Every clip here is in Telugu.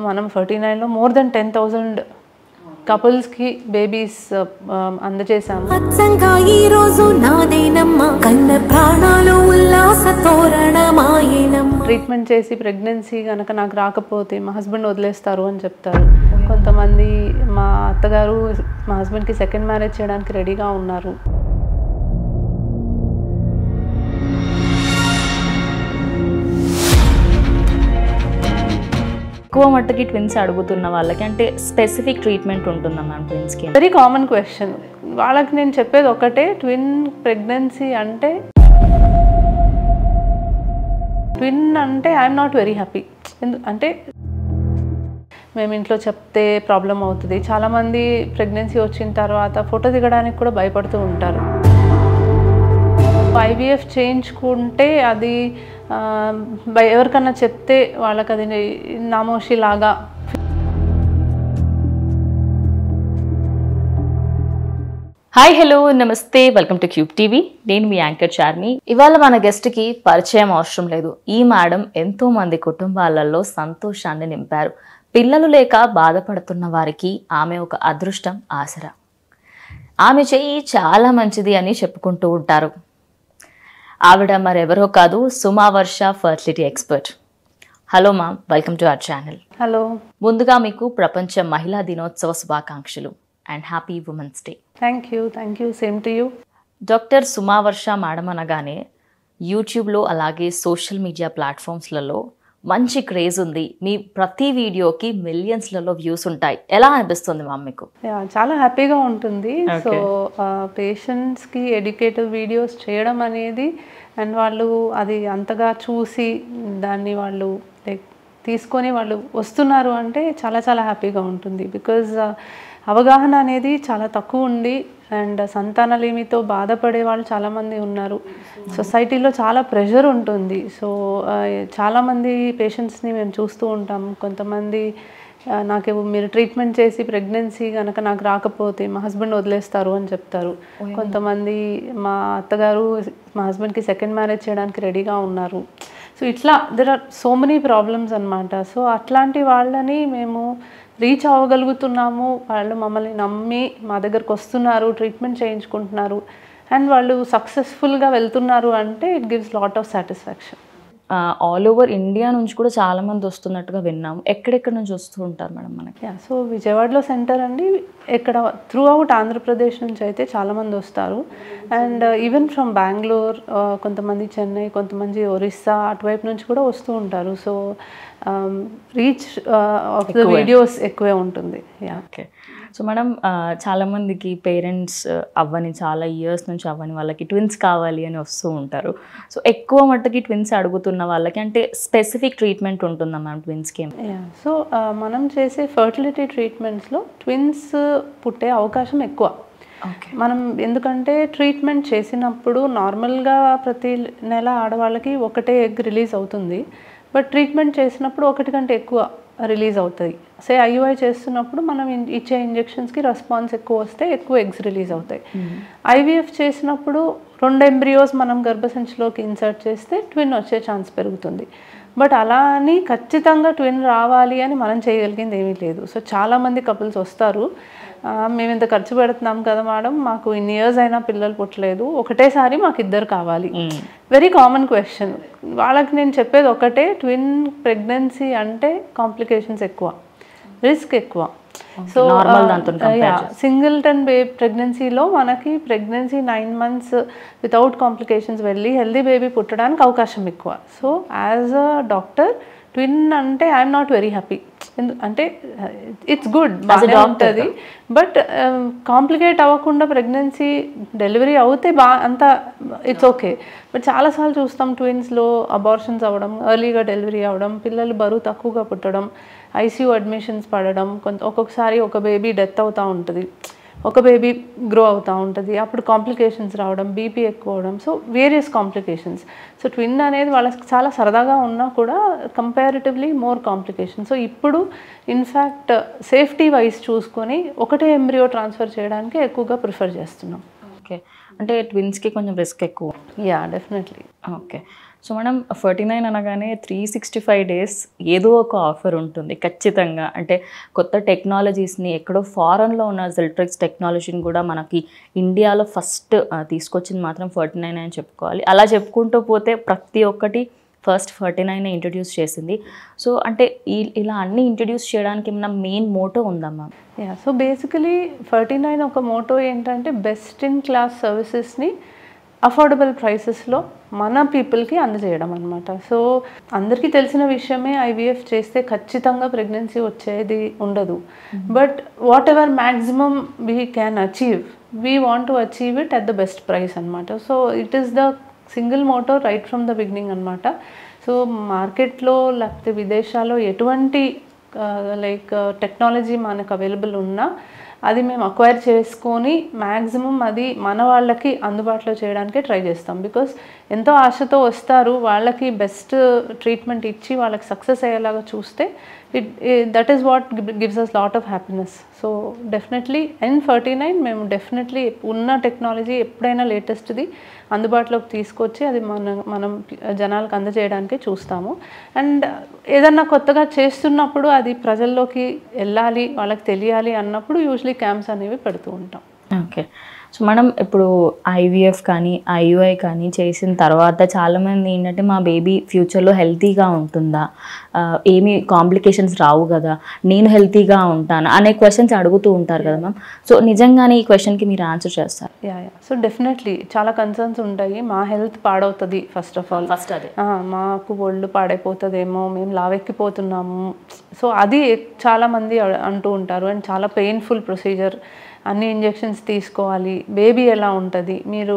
మనం 49లో మోర్ దెన్ 10,000 కపుల్స్కి బేబీస్ అందజేశాము. ట్రీట్మెంట్ చేసి ప్రెగ్నెన్సీ కనుక నాకు రాకపోతే మా హస్బెండ్ వదిలేస్తారు అని చెప్తారు. కొంతమంది మా అత్తగారు మా హస్బెండ్కి సెకండ్ మ్యారేజ్ చేయడానికి రెడీగా ఉన్నారు. ఎక్కువ మట్టుకి ట్విన్స్ అడుగుతున్న వాళ్ళకి అంటే స్పెసిఫిక్ ట్రీట్మెంట్ ఉంటుందా మ్యామ్ ట్విన్స్కి? Very common question. వాళ్ళకి నేను చెప్పేది ఒకటే, ట్విన్ ప్రెగ్నెన్సీ అంటే ఐఎమ్ నాట్ వెరీ హ్యాపీ. అంటే మేము ఇంట్లో చెప్తే ప్రాబ్లం అవుతుంది. చాలామంది ప్రెగ్నెన్సీ వచ్చిన తర్వాత ఫోటో దిగడానికి కూడా భయపడుతూ ఉంటారు. ఐవీఎఫ్ చేయించుకుంటే అది ఎవరికన్నా చెప్తే వాళ్ళకి అది నామోషి లాగా. హాయ్, హలో, నమస్తే, వెల్కమ్ టు క్యూబ్ టీవీ. నేను మీ యాంకర్ చార్మి. ఇవాళ మన గెస్ట్కి పరిచయం అవసరం లేదు. ఈ మేడం ఎంతో మంది కుటుంబాలలో సంతోషాన్ని నింపారు. పిల్లలు లేక బాధపడుతున్న వారికి ఆమె ఒక అదృష్టం, ఆసరా. ఆమె చెయ్యి చాలా మంచిది అని చెప్పుకుంటూ ఉంటారు. ఆవిడ మరెవరో కాదు, Sumavarsha fertility expert. Hello ma'am, welcome to our channel. Hello. ముందుగా మీకు ప్రపంచ మహిళా దినోత్సవ శుభాకాంక్షలు and happy women's day. Thank you, same to you. Doctor Sumavarsha madam అనగానే యూట్యూబ్లో అలాగే సోషల్ మీడియా ప్లాట్ఫామ్స్లలో మంచి క్రేజ్ ఉంది. మీ ప్రతి వీడియోకి మిలియన్స్లలో వ్యూస్ ఉంటాయి. ఎలా అనిపిస్తుంది మ్యామ్ మీకు? చాలా హ్యాపీగా ఉంటుంది. సో పేషెంట్స్కి ఎడ్యుకేటివ్ వీడియోస్ చేయడం అనేది, అండ్ వాళ్ళు అది అంతగా చూసి దాన్ని వాళ్ళు తీసుకొని వాళ్ళు వస్తున్నారు అంటే చాలా చాలా హ్యాపీగా ఉంటుంది. బికాజ్ అవగాహన అనేది చాలా తక్కువ ఉంది, అండ్ సంతానలేమితో బాధపడే వాళ్ళు చాలామంది ఉన్నారు. సొసైటీలో చాలా ప్రెషర్ ఉంటుంది. సో చాలామంది పేషెంట్స్ని మేము చూస్తూ ఉంటాం. కొంతమంది మీరు ట్రీట్మెంట్ చేసి ప్రెగ్నెన్సీ కనుక నాకు రాకపోతే మా హస్బెండ్ వదిలేస్తారు అని చెప్తారు. కొంతమంది మా అత్తగారు మా హస్బెండ్కి సెకండ్ మ్యారేజ్ చేయడానికి రెడీగా ఉన్నారు. సో ఇట్లా there are so many problems అనమాట. సో అట్లాంటి వాళ్ళని మేము రీచ్ అవ్వగలుగుతున్నాము. వాళ్ళు మమ్మల్ని నమ్మి మా దగ్గరకు వస్తున్నారు, ట్రీట్మెంట్ చేయించుకుంటున్నారు, అండ్ వాళ్ళు సక్సెస్ఫుల్గా వెళ్తున్నారు అంటే it gives lot of satisfaction. All over India నుంచి కూడా చాలామంది వస్తున్నట్టుగా విన్నాము. ఎక్కడెక్కడ నుంచి వస్తూ ఉంటారు మేడం మనకి? సో విజయవాడలో సెంటర్ అండి. ఇక్కడ త్రూ అవుట్ ఆంధ్రప్రదేశ్ నుంచి అయితే చాలామంది వస్తారు, అండ్ ఈవెన్ ఫ్రమ్ బెంగళూరు, కొంతమంది చెన్నై, కొంతమంది ఒరిస్సా అటువైపు నుంచి కూడా వస్తూ ఉంటారు. So reach of the videos ఎక్కువే ఉంటుంది. ఓకే. సో మేడం, చాలామందికి పేరెంట్స్ అవ్వని, చాలా ఇయర్స్ నుంచి అవ్వని వాళ్ళకి ట్విన్స్ కావాలి అని వస్తూ ఉంటారు. సో ఎక్కువ మట్టుకి ట్విన్స్ అడుగుతున్న వాళ్ళకి అంటే స్పెసిఫిక్ ట్రీట్మెంట్ ఉంటుందా మ్యామ్ ట్విన్స్కి? సో మనం చేసే ఫర్టిలిటీ ట్రీట్మెంట్స్లో ట్విన్స్ పుట్టే అవకాశం ఎక్కువ. మనం ఎందుకంటే ట్రీట్మెంట్ చేసినప్పుడు నార్మల్గా ప్రతి నెల ఆడవాళ్ళకి ఒకటే ఎగ్ రిలీజ్ అవుతుంది. బట్ ట్రీట్మెంట్ చేసినప్పుడు ఒకటి కంటే ఎక్కువ రిలీజ్ అవుతాయి. ఐయుఐ చేస్తున్నప్పుడు మనం ఇచ్చే ఇంజెక్షన్స్కి రెస్పాన్స్ ఎక్కువ వస్తే ఎక్కువ ఎగ్స్ రిలీజ్ అవుతాయి. ఐవీఎఫ్ చేసినప్పుడు 2 ఎంబ్రియోస్ మనం గర్భసంచిలోకి ఇన్సర్ట్ చేస్తే ట్విన్ వచ్చే ఛాన్స్ పెరుగుతుంది. బట్ అలా అని ఖచ్చితంగా ట్విన్ రావాలి అని మనం చేయగలిగింది ఏమీ లేదు. సో చాలామంది కపుల్స్ వస్తారు, మేము ఇంత ఖర్చు పెడుతున్నాం కదా మేడం, మాకు ఇన్ని ఇయర్స్ అయినా పిల్లలు పుట్టలేదు, ఒకటేసారి మాకు ఇద్దరు కావాలి. Very common question. వాళ్ళకి నేను చెప్పేది ఒకటే, ట్విన్ ప్రెగ్నెన్సీ అంటే కాంప్లికేషన్స్ ఎక్కువ, రిస్క్ ఎక్కువ. సో సింగిల్టన్ ప్రెగ్నెన్సీలో మనకి ప్రెగ్నెన్సీ 9 months వితౌట్ కాంప్లికేషన్స్ వెళ్ళి హెల్దీ బేబీ పుట్టడానికి అవకాశం ఎక్కువ. So as a doctor twin అంటే ఐఎమ్ నాట్ వెరీ హ్యాపీ. అంటే ఇట్స్ గుడ్, బాగా ఉంటుంది, బట్ కాంప్లికేట్ అవ్వకుండా ప్రెగ్నెన్సీ డెలివరీ అవుతే అంతా ఇట్స్ ఓకే. బట్ చాలాసార్లు చూస్తాం ట్విన్స్లో అబార్షన్స్ అవ్వడం, ఎర్లీగా డెలివరీ అవ్వడం, పిల్లలు బరువు తక్కువగా పుట్టడం, ఐసీయూ అడ్మిషన్స్ పడడం, ఒక్కొక్కసారి ఒక బేబీ డెత్ అవుతూ ఉంటుంది, ఒక బేబీ గ్రో అవుతూ ఉంటుంది, అప్పుడు కాంప్లికేషన్స్ రావడం, బీపీ ఎక్కువ అవడం. So various complications. So twin అనేది వాళ్ళకి చాలా సరదాగా ఉన్నా కూడా కంపారిటివ్లీ మోర్ కాంప్లికేషన్స్. సో ఇప్పుడు ఇన్ఫ్యాక్ట్ సేఫ్టీ వైజ్ చూసుకొని ఒకటే ఎంబ్రియో ట్రాన్స్ఫర్ చేయడానికి ఎక్కువగా ప్రిఫర్ చేస్తున్నాం. ఓకే. అంటే ట్విన్స్కి కొంచెం రిస్క్ ఎక్కువ? డెఫినెట్లీ. ఓకే. సో మనం 49 అనగానే 365 days ఏదో ఒక ఆఫర్ ఉంటుంది ఖచ్చితంగా. అంటే కొత్త టెక్నాలజీస్ని ఎక్కడో ఫారెన్లో ఉన్న జెల్ట్రిక్స్ టెక్నాలజీని కూడా మనకి ఇండియాలో ఫస్ట్ తీసుకొచ్చింది మాత్రం 49 అని చెప్పుకోవాలి. అలా చెప్పుకుంటూ పోతే ప్రతి ఒక్కటి ఫస్ట్ 49 ఇంట్రడ్యూస్ చేసింది. సో అంటే ఇలా అన్ని ఇంట్రడ్యూస్ చేయడానికి ఏమైనా మెయిన్ మోటో ఉందమ్మా? సో బేసికలీ 49 ఒక మోటో ఏంటంటే బెస్ట్ ఇన్ క్లాస్ సర్వీసెస్ని అఫోర్డబుల్ ప్రైసెస్లో మన పీపుల్కి అందజేయడం అనమాట. సో అందరికీ తెలిసిన విషయమే, ఐవీఎఫ్ చేస్తే ఖచ్చితంగా ప్రెగ్నెన్సీ వచ్చేది ఉండదు. But whatever maximum we can achieve, we want to achieve it at the best price అనమాట. So it is the single motto right from the beginning అనమాట. సో మార్కెట్లో లేకపోతే విదేశాల్లో ఎటువంటి లైక్ టెక్నాలజీ మనకు అవైలబుల్ ఉన్నా అది మేము అక్వైర్ చేసుకొని మ్యాక్సిమం అది మన వాళ్ళకి అందుబాటులో చేయడానికే ట్రై చేస్తాం. బికాస్ ఎంతో ఆశతో వస్తారు, వాళ్ళకి బెస్ట్ ట్రీట్మెంట్ ఇచ్చి వాళ్ళకి సక్సెస్ అయ్యేలాగా చూస్తే that is what gives us lot of happiness. So definitely N49 మేము డెఫినెట్లీ ఉన్న టెక్నాలజీ ఎప్పుడైనా లేటెస్ట్ది అందుబాటులోకి తీసుకొచ్చి అది మనం జనాలకు అందజేయడానికే చూస్తాము. అండ్ ఏదన్నా కొత్తగా చేస్తున్నప్పుడు అది ప్రజల్లోకి వెళ్ళాలి, వాళ్ళకి తెలియాలి అన్నప్పుడు యూజువలీ క్యాంప్స్ అనేవి పెడుతూ ఉంటాం. ఓకే. సో మనం ఇప్పుడు ఐవీఎఫ్ కానీ ఐయుఐ కానీ చేసిన తర్వాత చాలామంది ఏంటంటే మా బేబీ ఫ్యూచర్లో హెల్తీగా ఉంటుందా, ఏమీ కాంప్లికేషన్స్ రావు కదా, నేను హెల్తీగా ఉంటాను అనే క్వశ్చన్స్ అడుగుతూ ఉంటారు కదా మ్యామ్. సో నిజంగానే ఈ క్వశ్చన్కి మీరు ఆన్సర్ చేస్తారు? సో డెఫినెట్లీ చాలా కన్సర్న్స్ ఉంటాయి. మా హెల్త్ పాడవుతుంది ఫస్ట్ ఆఫ్ ఆల్, ఫస్ట్ అదే మాకు ఒళ్ళు పాడైపోతుందేమో, మేము లావెక్కిపోతున్నాము. సో అది చాలామంది అంటూ ఉంటారు. అండ్ చాలా పెయిన్ఫుల్ ప్రొసీజర్, అన్ని ఇంజెక్షన్స్ తీసుకోవాలి, బేబీ ఎలా ఉంటుంది, మీరు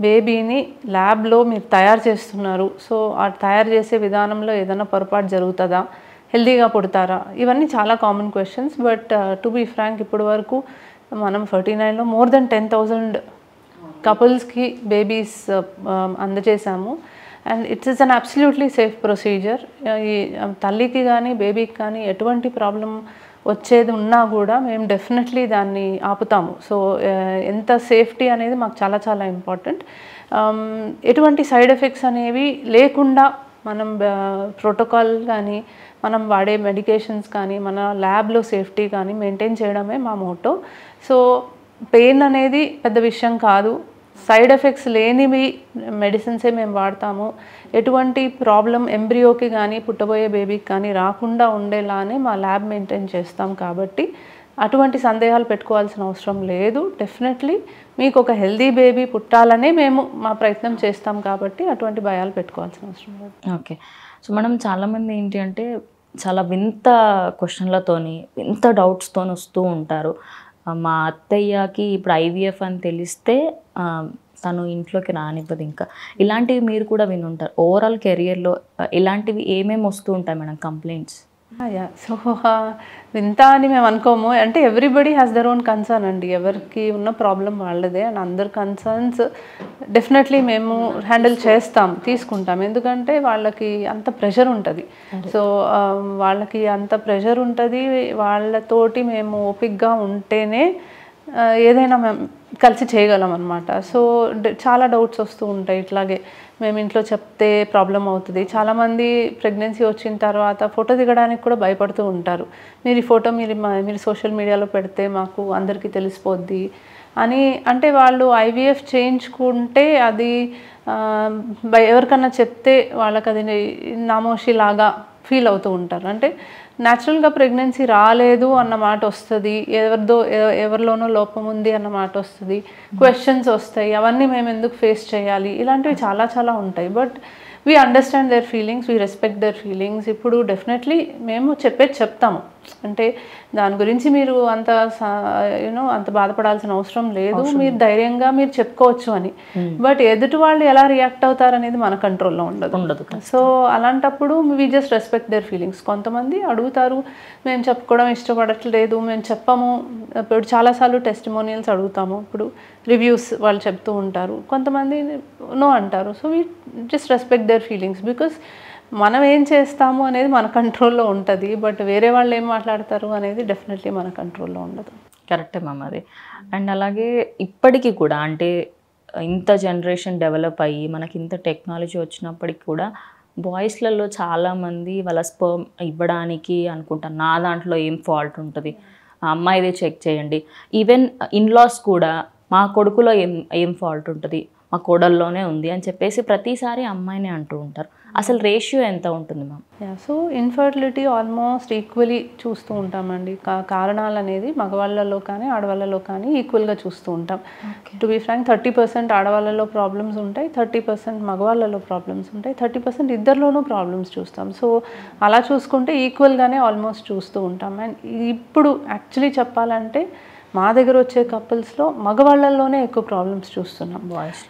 బేబీని ల్యాబ్లో మీరు తయారు చేస్తున్నారు, సో ఆ తయారు చేసే విధానంలో ఏదైనా పొరపాటు జరుగుతుందా, హెల్తీగా పుడతారా, ఇవన్నీ చాలా common questions. But to be frank ఇప్పటి వరకు మనం 49లో మోర్ దెన్ 10,000 కపుల్స్కి బేబీస్ అందజేసాము. And it's is an absolutely safe procedure. ఈ తల్లికి కానీ బేబీకి కానీ ఎటువంటి ప్రాబ్లం వచ్చేది ఉన్నా కూడా మేము డెఫినెట్లీ దాన్ని ఆపుతాము. సో ఎంత సేఫ్టీ అనేది మాకు చాలా చాలా ఇంపార్టెంట్. ఎటువంటి సైడ్ ఎఫెక్ట్స్ అనేవి లేకుండా మనం ప్రోటోకాల్ కానీ మనం వాడే మెడికేషన్స్ కానీ మన ల్యాబ్లో సేఫ్టీ కానీ మెయింటైన్ చేయడమే మా మోటో. సో పెయిన్ అనేది పెద్ద విషయం కాదు, సైడ్ ఎఫెక్ట్స్ లేనివి మెడిసిన్సే మేము వాడతాము. ఎటువంటి ప్రాబ్లం ఎంబ్రియోకి కానీ పుట్టబోయే బేబీకి కానీ రాకుండా ఉండేలానే మా ల్యాబ్ మెయింటైన్ చేస్తాం. కాబట్టి అటువంటి సందేహాలు పెట్టుకోవాల్సిన అవసరం లేదు. డెఫినెట్లీ మీకు ఒక హెల్దీ బేబీ పుట్టాలనే మేము మా ప్రయత్నం చేస్తాం కాబట్టి అటువంటి భయాలు పెట్టుకోవాల్సిన అవసరం లేదు. ఓకే. సో మనం చాలామంది ఏంటి అంటే చాలా వింత క్వశ్చన్లతోని వింత డౌట్స్తోని వస్తూ ఉంటారు. మా అత్తయ్యకి ఇప్పుడు ఐవీఎఫ్ అని తెలిస్తే తను ఇంట్లోకి రానివ్వదు ఇంకా, ఇలాంటివి మీరు కూడా వినుంటారు. ఓవరాల్ కెరియర్లో ఇలాంటివి ఏమేమి వస్తూ ఉంటాయి మేడం కంప్లైంట్స్? సో వింత అని మేము అనుకోము. అంటే everybody has their own concern అండి, ఎవరికి ఉన్న ప్రాబ్లం వాళ్ళదే. అండ్ అందరి కన్సర్న్స్ డెఫినెట్లీ మేము హ్యాండిల్ చేస్తాం, తీసుకుంటాం. ఎందుకంటే వాళ్ళకి అంత ప్రెషర్ ఉంటుంది. సో వాళ్ళకి అంత ప్రెషర్ ఉంటుంది, వాళ్ళతోటి మేము ఓపిక్గా ఉంటేనే ఏదైనా మేము కలిసి చేయగలం అనమాట. సో చాలా డౌట్స్ వస్తూ ఉంటాయి ఇట్లాగే. మేము ఇంట్లో చెప్తే ప్రాబ్లం అవుతుంది. చాలామంది ప్రెగ్నెన్సీ వచ్చిన తర్వాత ఫోటో దిగడానికి కూడా భయపడుతూ ఉంటారు. మీరు ఈ ఫోటో మీరు సోషల్ మీడియాలో పెడితే మాకు అందరికీ తెలిసిపోద్ది అని. అంటే వాళ్ళు ఐవీఎఫ్ చేయించుకుంటే అది ఎవరికన్నా చెప్తే వాళ్ళకి అది నామోషిలాగా ఫీల్ అవుతూ ఉంటారు. అంటే న్యాచురల్గా ప్రెగ్నెన్సీ రాలేదు అన్న మాట వస్తుంది, ఎవరిలోనో లోపం ఉంది అన్న మాట వస్తుంది, క్వశ్చన్స్ వస్తాయి, అవన్నీ మేము ఎందుకు ఫేస్ చేయాలి, ఇలాంటివి చాలా చాలా ఉంటాయి. But we understand their feelings, we respect their feelings. ఇప్పుడు డెఫినెట్లీ మేము చెప్తాము. అంటే దాని గురించి మీరు అంత అంత బాధపడాల్సిన అవసరం లేదు, మీరు ధైర్యంగా మీరు చెప్పుకోవచ్చు అని. బట్ ఎదుటి వాళ్ళు ఎలా రియాక్ట్ అవుతారు అనేది మన కంట్రోల్లో ఉండదు. సో అలాంటప్పుడు we just respect their feelings. కొంతమంది అడుగుతారు, మేము చెప్పుకోవడం ఇష్టపడట్లేదు, మేము చెప్పము. ఇప్పుడు చాలాసార్లు టెస్టిమోనియల్స్ అడుగుతాము, ఇప్పుడు రివ్యూస్ వాళ్ళు చెప్తూ ఉంటారు, కొంతమంది నో అంటారు. So we just respect their feelings. Because మనం ఏం చేస్తాము అనేది మన కంట్రోల్లో ఉంటుంది. బట్ వేరే వాళ్ళు ఏం మాట్లాడతారు అనేది డెఫినెట్లీ మన కంట్రోల్లో ఉండదు. కరెక్టే మ్యామ్ అది. అండ్ అలాగే ఇప్పటికీ కూడా అంటే ఇంత జనరేషన్ డెవలప్ అయ్యి మనకి ఇంత టెక్నాలజీ వచ్చినప్పటికి కూడా బాయ్స్లలో చాలామంది వాళ్ళ స్పర్మ్ ఇవ్వడానికి అనుకుంటారు, నా దాంట్లో ఏం ఫాల్ట్ ఉంటుంది, ఆ అమ్మాయిదే చెక్ చేయండి. ఈవెన్ ఇన్లాస్ కూడా మా కొడుకులో ఏం ఫాల్ట్ ఉంటుంది, మా కోడల్లోనే ఉంది అని చెప్పేసి ప్రతిసారి అమ్మాయినే అంటూ ఉంటారు. అసలు రేషియో ఎంత ఉంటుంది ma'am? So infertility almost equally చూస్తూ ఉంటామండి. కారణాలు అనేది మగవాళ్ళలో కానీ ఆడవాళ్ళలో కానీ ఈక్వల్గా చూస్తూ ఉంటాం. టు బి ఫ్రాంక్ 30% ఆడవాళ్ళలో ప్రాబ్లమ్స్ ఉంటాయి, 30% మగవాళ్ళలో ప్రాబ్లమ్స్ ఉంటాయి, 30% ఇద్దరిలోనూ ప్రాబ్లమ్స్ చూస్తాం. సో అలా చూసుకుంటే ఈక్వల్గానే ఆల్మోస్ట్ చూస్తూ ఉంటాం. అండ్ ఇప్పుడు యాక్చువల్లీ చెప్పాలంటే మా దగ్గర వచ్చే కపుల్స్లో మగవాళ్ళల్లోనే ఎక్కువ ప్రాబ్లమ్స్ చూస్తున్నాం.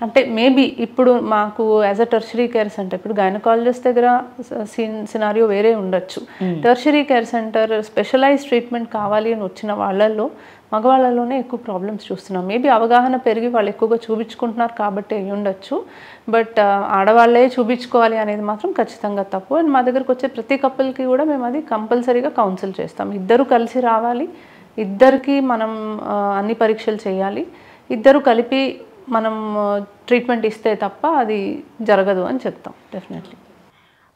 అంటే మేబీ ఇప్పుడు మాకు as a tertiary care centre, ఇప్పుడు గైనకాలజిస్ట్ దగ్గర సినారియో వేరే ఉండొచ్చు. Tertiary care centre specialise treatment కావాలి అని వచ్చిన వాళ్ళల్లో మగవాళ్ళలోనే ఎక్కువ ప్రాబ్లమ్స్ చూస్తున్నాం. మేబీ అవగాహన పెరిగి వాళ్ళు ఎక్కువగా చూపించుకుంటున్నారు కాబట్టి అయ్యి ఉండొచ్చు. బట్ ఆడవాళ్ళే చూపించుకోవాలి అనేది మాత్రం ఖచ్చితంగా తప్పు. అండ్ మా దగ్గరకు వచ్చే ప్రతి కపుల్కి కూడా మేము అది కంపల్సరీగా కౌన్సిల్ చేస్తాం. ఇద్దరు కలిసి రావాలి, ఇద్దరికి మనం అన్ని పరీక్షలు చేయాలి, ఇద్దరు కలిపి మనం ట్రీట్మెంట్ ఇస్తే తప్ప అది జరగదు అని చెప్తాం డెఫినెట్లీ.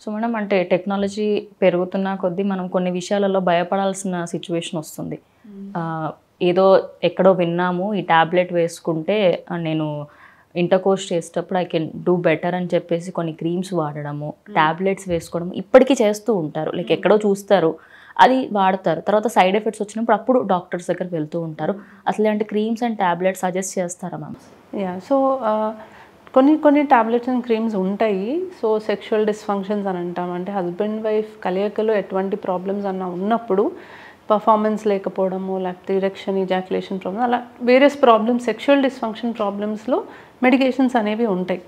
సో మేడం, అంటే టెక్నాలజీ పెరుగుతున్న కొద్దీ మనం కొన్ని విషయాలలో భయపడాల్సిన సిచ్యువేషన్ వస్తుంది. ఏదో ఎక్కడో విన్నాము, ఈ ట్యాబ్లెట్ వేసుకుంటే నేను ఇంటర్కోర్స్ చేసేటప్పుడు ఐ కెన్ డూ బెటర్ అని చెప్పేసి కొన్ని క్రీమ్స్ వాడడము, ట్యాబ్లెట్స్ వేసుకోవడం ఇప్పటికీ చేస్తూ ఉంటారు. లైక్ ఎక్కడో చూస్తారు, అది వాడతారు, తర్వాత సైడ్ ఎఫెక్ట్స్ వచ్చినప్పుడు అప్పుడు డాక్టర్స్ దగ్గర వెళ్తూ ఉంటారు. అసలు ఇలాంటి క్రీమ్స్ అండ్ ట్యాబ్లెట్స్ సజెస్ట్ చేస్తారా మ్యామ్? సో కొన్ని ట్యాబ్లెట్స్ అండ్ క్రీమ్స్ ఉంటాయి. సో సెక్షువల్ డిస్ఫంక్షన్స్ అని అంటాం, అంటే హస్బెండ్ వైఫ్ కలయికలో ఎటువంటి ప్రాబ్లమ్స్ అన్నా ఉన్నప్పుడు, పర్ఫార్మెన్స్ లేకపోవడము, లేకపోతే ఇరెక్షన్, ఇజాక్యులేషన్ ప్రాబ్లమ్, అలా వేరియస్ ప్రాబ్లమ్స్, సెక్షువల్ డిస్ఫంక్షన్ ప్రాబ్లమ్స్లో మెడికేషన్స్ అనేవి ఉంటాయి.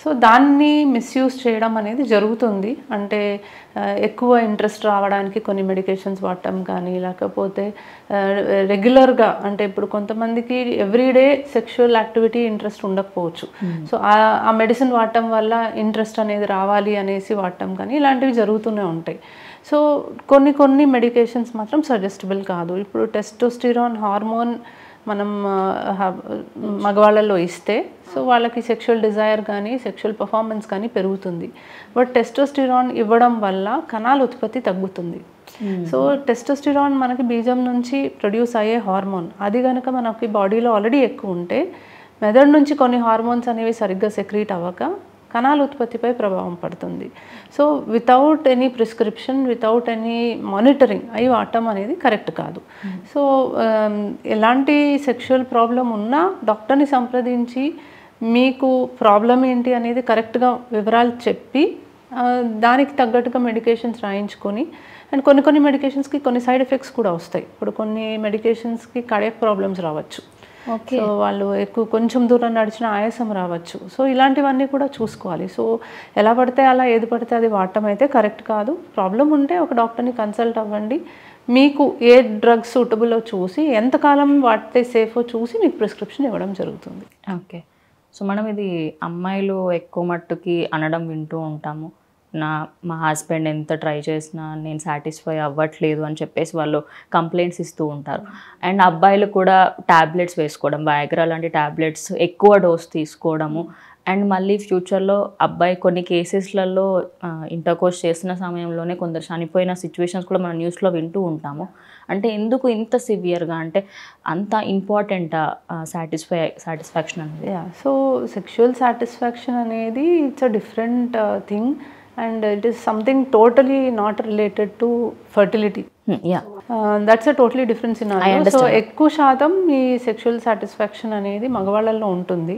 సో దాన్ని మిస్యూజ్ చేయడం అనేది జరుగుతుంది. అంటే ఎక్కువ ఇంట్రెస్ట్ రావడానికి కొన్ని మెడికేషన్స్ వాడటం కానీ, లేకపోతే రెగ్యులర్గా, అంటే ఇప్పుడు కొంతమందికి ఎవ్రీడే సెక్షువల్ యాక్టివిటీ ఇంట్రెస్ట్ ఉండకపోవచ్చు. సో ఆ మెడిసిన్ వాడటం వల్ల ఇంట్రెస్ట్ అనేది రావాలి అనేసి వాడటం కానీ ఇలాంటివి జరుగుతూనే ఉంటాయి. సో కొన్ని మెడికేషన్స్ మాత్రం సజెస్టబుల్ కాదు. ఇప్పుడు టెస్టోస్టిరాన్ హార్మోన్ మనం మగవాళ్ళలో ఇస్తే సో వాళ్ళకి సెక్షువల్ డిజైర్ కానీ సెక్షువల్ పర్ఫార్మెన్స్ కానీ పెరుగుతుంది. బట్ టెస్టోస్టిరాన్ ఇవ్వడం వల్ల కణాల ఉత్పత్తి తగ్గుతుంది. సో టెస్టోస్టిరాన్ మనకి బీజం నుంచి ప్రొడ్యూస్ అయ్యే హార్మోన్, అది కనుక మనకి బాడీలో ఆల్రెడీ ఎక్కువ ఉంటే మెదడు నుంచి కొన్ని హార్మోన్స్ అనేవి సరిగ్గా సెక్రీట్ అవ్వక కణాల ఉత్పత్తిపై ప్రభావం పడుతుంది. So without any prescription, without any monitoring అవి వాడటం అనేది కరెక్ట్ కాదు. సో ఎలాంటి సెక్షువల్ ప్రాబ్లం ఉన్నా డాక్టర్ని సంప్రదించి మీకు ప్రాబ్లం ఏంటి అనేది కరెక్ట్గా వివరాలు చెప్పి దానికి తగ్గట్టుగా మెడికేషన్స్ రాయించుకొని, అండ్ కొన్ని మెడికేషన్స్కి కొన్ని సైడ్ ఎఫెక్ట్స్ కూడా వస్తాయి. ఇప్పుడు కొన్ని మెడికేషన్స్కి కార్డియాక్ ప్రాబ్లమ్స్ రావచ్చు. సో వాళ్ళు ఎక్కువ కొంచెం దూరం నడిచిన ఆయాసం రావచ్చు. సో ఇలాంటివన్నీ కూడా చూసుకోవాలి. సో ఎలా పడితే అలా ఏది పడితే అది వాడటం అయితే కరెక్ట్ కాదు. ప్రాబ్లం ఉంటే ఒక డాక్టర్ని కన్సల్ట్ అవ్వండి. మీకు ఏ డ్రగ్స్ సూటబుల్లో చూసి ఎంతకాలం వాడితే సేఫో చూసి మీకు ప్రిస్క్రిప్షన్ ఇవ్వడం జరుగుతుంది. ఓకే. సో మనం ఇది అమ్మాయిలు ఎక్కువ మట్టుకి అనడం వింటూ ఉంటాము, మా హస్బెండ్ ఎంత ట్రై చేసినా నేను సాటిస్ఫై అవ్వట్లేదు అని చెప్పేసి వాళ్ళు కంప్లైంట్స్ ఇస్తూ ఉంటారు. అండ్ అబ్బాయిలు కూడా ట్యాబ్లెట్స్ వేసుకోవడం, వయాగ్రా లాంటి ట్యాబ్లెట్స్ ఎక్కువ డోస్ తీసుకోవడము, అండ్ మళ్ళీ ఫ్యూచర్లో అబ్బాయి కొన్ని కేసెస్లలో ఇంటర్కోర్స్ చేసిన సమయంలోనే కొందరు చనిపోయిన సిచ్యువేషన్స్ కూడా మనం న్యూస్లో వింటూ ఉంటాము. అంటే ఎందుకు ఇంత సివియర్గా, అంటే అంత ఇంపార్టెంటా సాటిస్ఫాక్షన్ అనేది? సో సెక్షువల్ సాటిస్ఫాక్షన్ అనేది it's a different thing and it is something totally not related to fertility. That's a totally different scenario. So ఎక్కువ శాతం ఈ సెక్షువల్ సాటిస్ఫాక్షన్ అనేది మగవాళ్ళల్లో ఉంటుంది.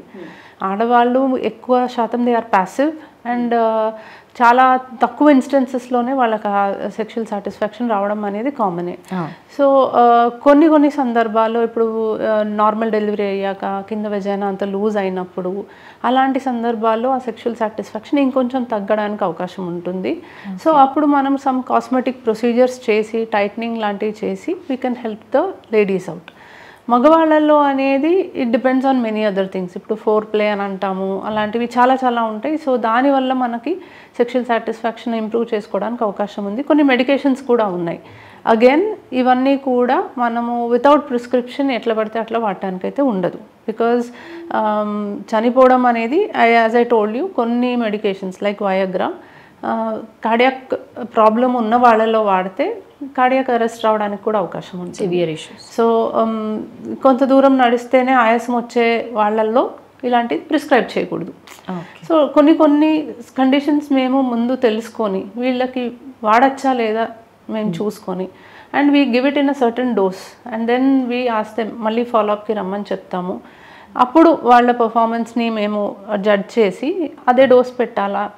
ఆడవాళ్ళు ఎక్కువ శాతం దే ఆర్ ప్యాసివ్ అండ్ చాలా తక్కువ ఇన్స్టెన్సెస్లోనే వాళ్ళకి సెక్షువల్ సాటిస్ఫాక్షన్ రావడం అనేది కామనే. సో కొన్ని సందర్భాల్లో ఇప్పుడు నార్మల్ డెలివరీ అయ్యాక కింద వెజైనా అంత లూజ్ అయినప్పుడు అలాంటి సందర్భాల్లో ఆ సెక్షువల్ సాటిస్ఫాక్షన్ ఇంకొంచెం తగ్గడానికి అవకాశం ఉంటుంది. సో అప్పుడు మనం సమ్ కాస్మెటిక్ ప్రొసీజర్స్ చేసి టైట్నింగ్ లాంటివి చేసి we can help the ladies out. మగవాళ్ళల్లో అనేది it depends on many other things. ఇప్పుడు ఫోర్ ప్లే అని అంటాము, అలాంటివి చాలా ఉంటాయి. సో దానివల్ల మనకి సెక్షువల్ సాటిస్ఫాక్షన్ ఇంప్రూవ్ చేసుకోవడానికి అవకాశం ఉంది. కొన్ని మెడికేషన్స్ కూడా ఉన్నాయి. అగైన్ ఇవన్నీ కూడా మనము వితౌట్ ప్రిస్క్రిప్షన్ ఎట్లా పడితే అట్లా వాడటానికైతే ఉండదు. బికాజ్ చనిపోవడం అనేది యాజ్ ఐ టోల్డ్ యూ కొన్ని medications like Viagra cardiac problem ఉన్న వాళ్ళలో వాడితే కార్డియాక్ అరెస్ట్ రావడానికి కూడా అవకాశం ఉంది, సివియర్ ఇష్యూస్. సో కొంత దూరం నడిస్తేనే ఆయాసం వచ్చే వాళ్ళల్లో ఇలాంటిది ప్రిస్క్రైబ్ చేయకూడదు. సో కొన్ని కండిషన్స్ మేము ముందు తెలుసుకొని వీళ్ళకి వాడచ్చా లేదా మేము చూసుకొని and we give it in a certain dose and then we ask మళ్ళీ ఫాలోఅప్కి రమ్మని చెప్తాము. అప్పుడు వాళ్ళ పర్ఫార్మెన్స్ని మేము జడ్జ్ చేసి అదే డోస్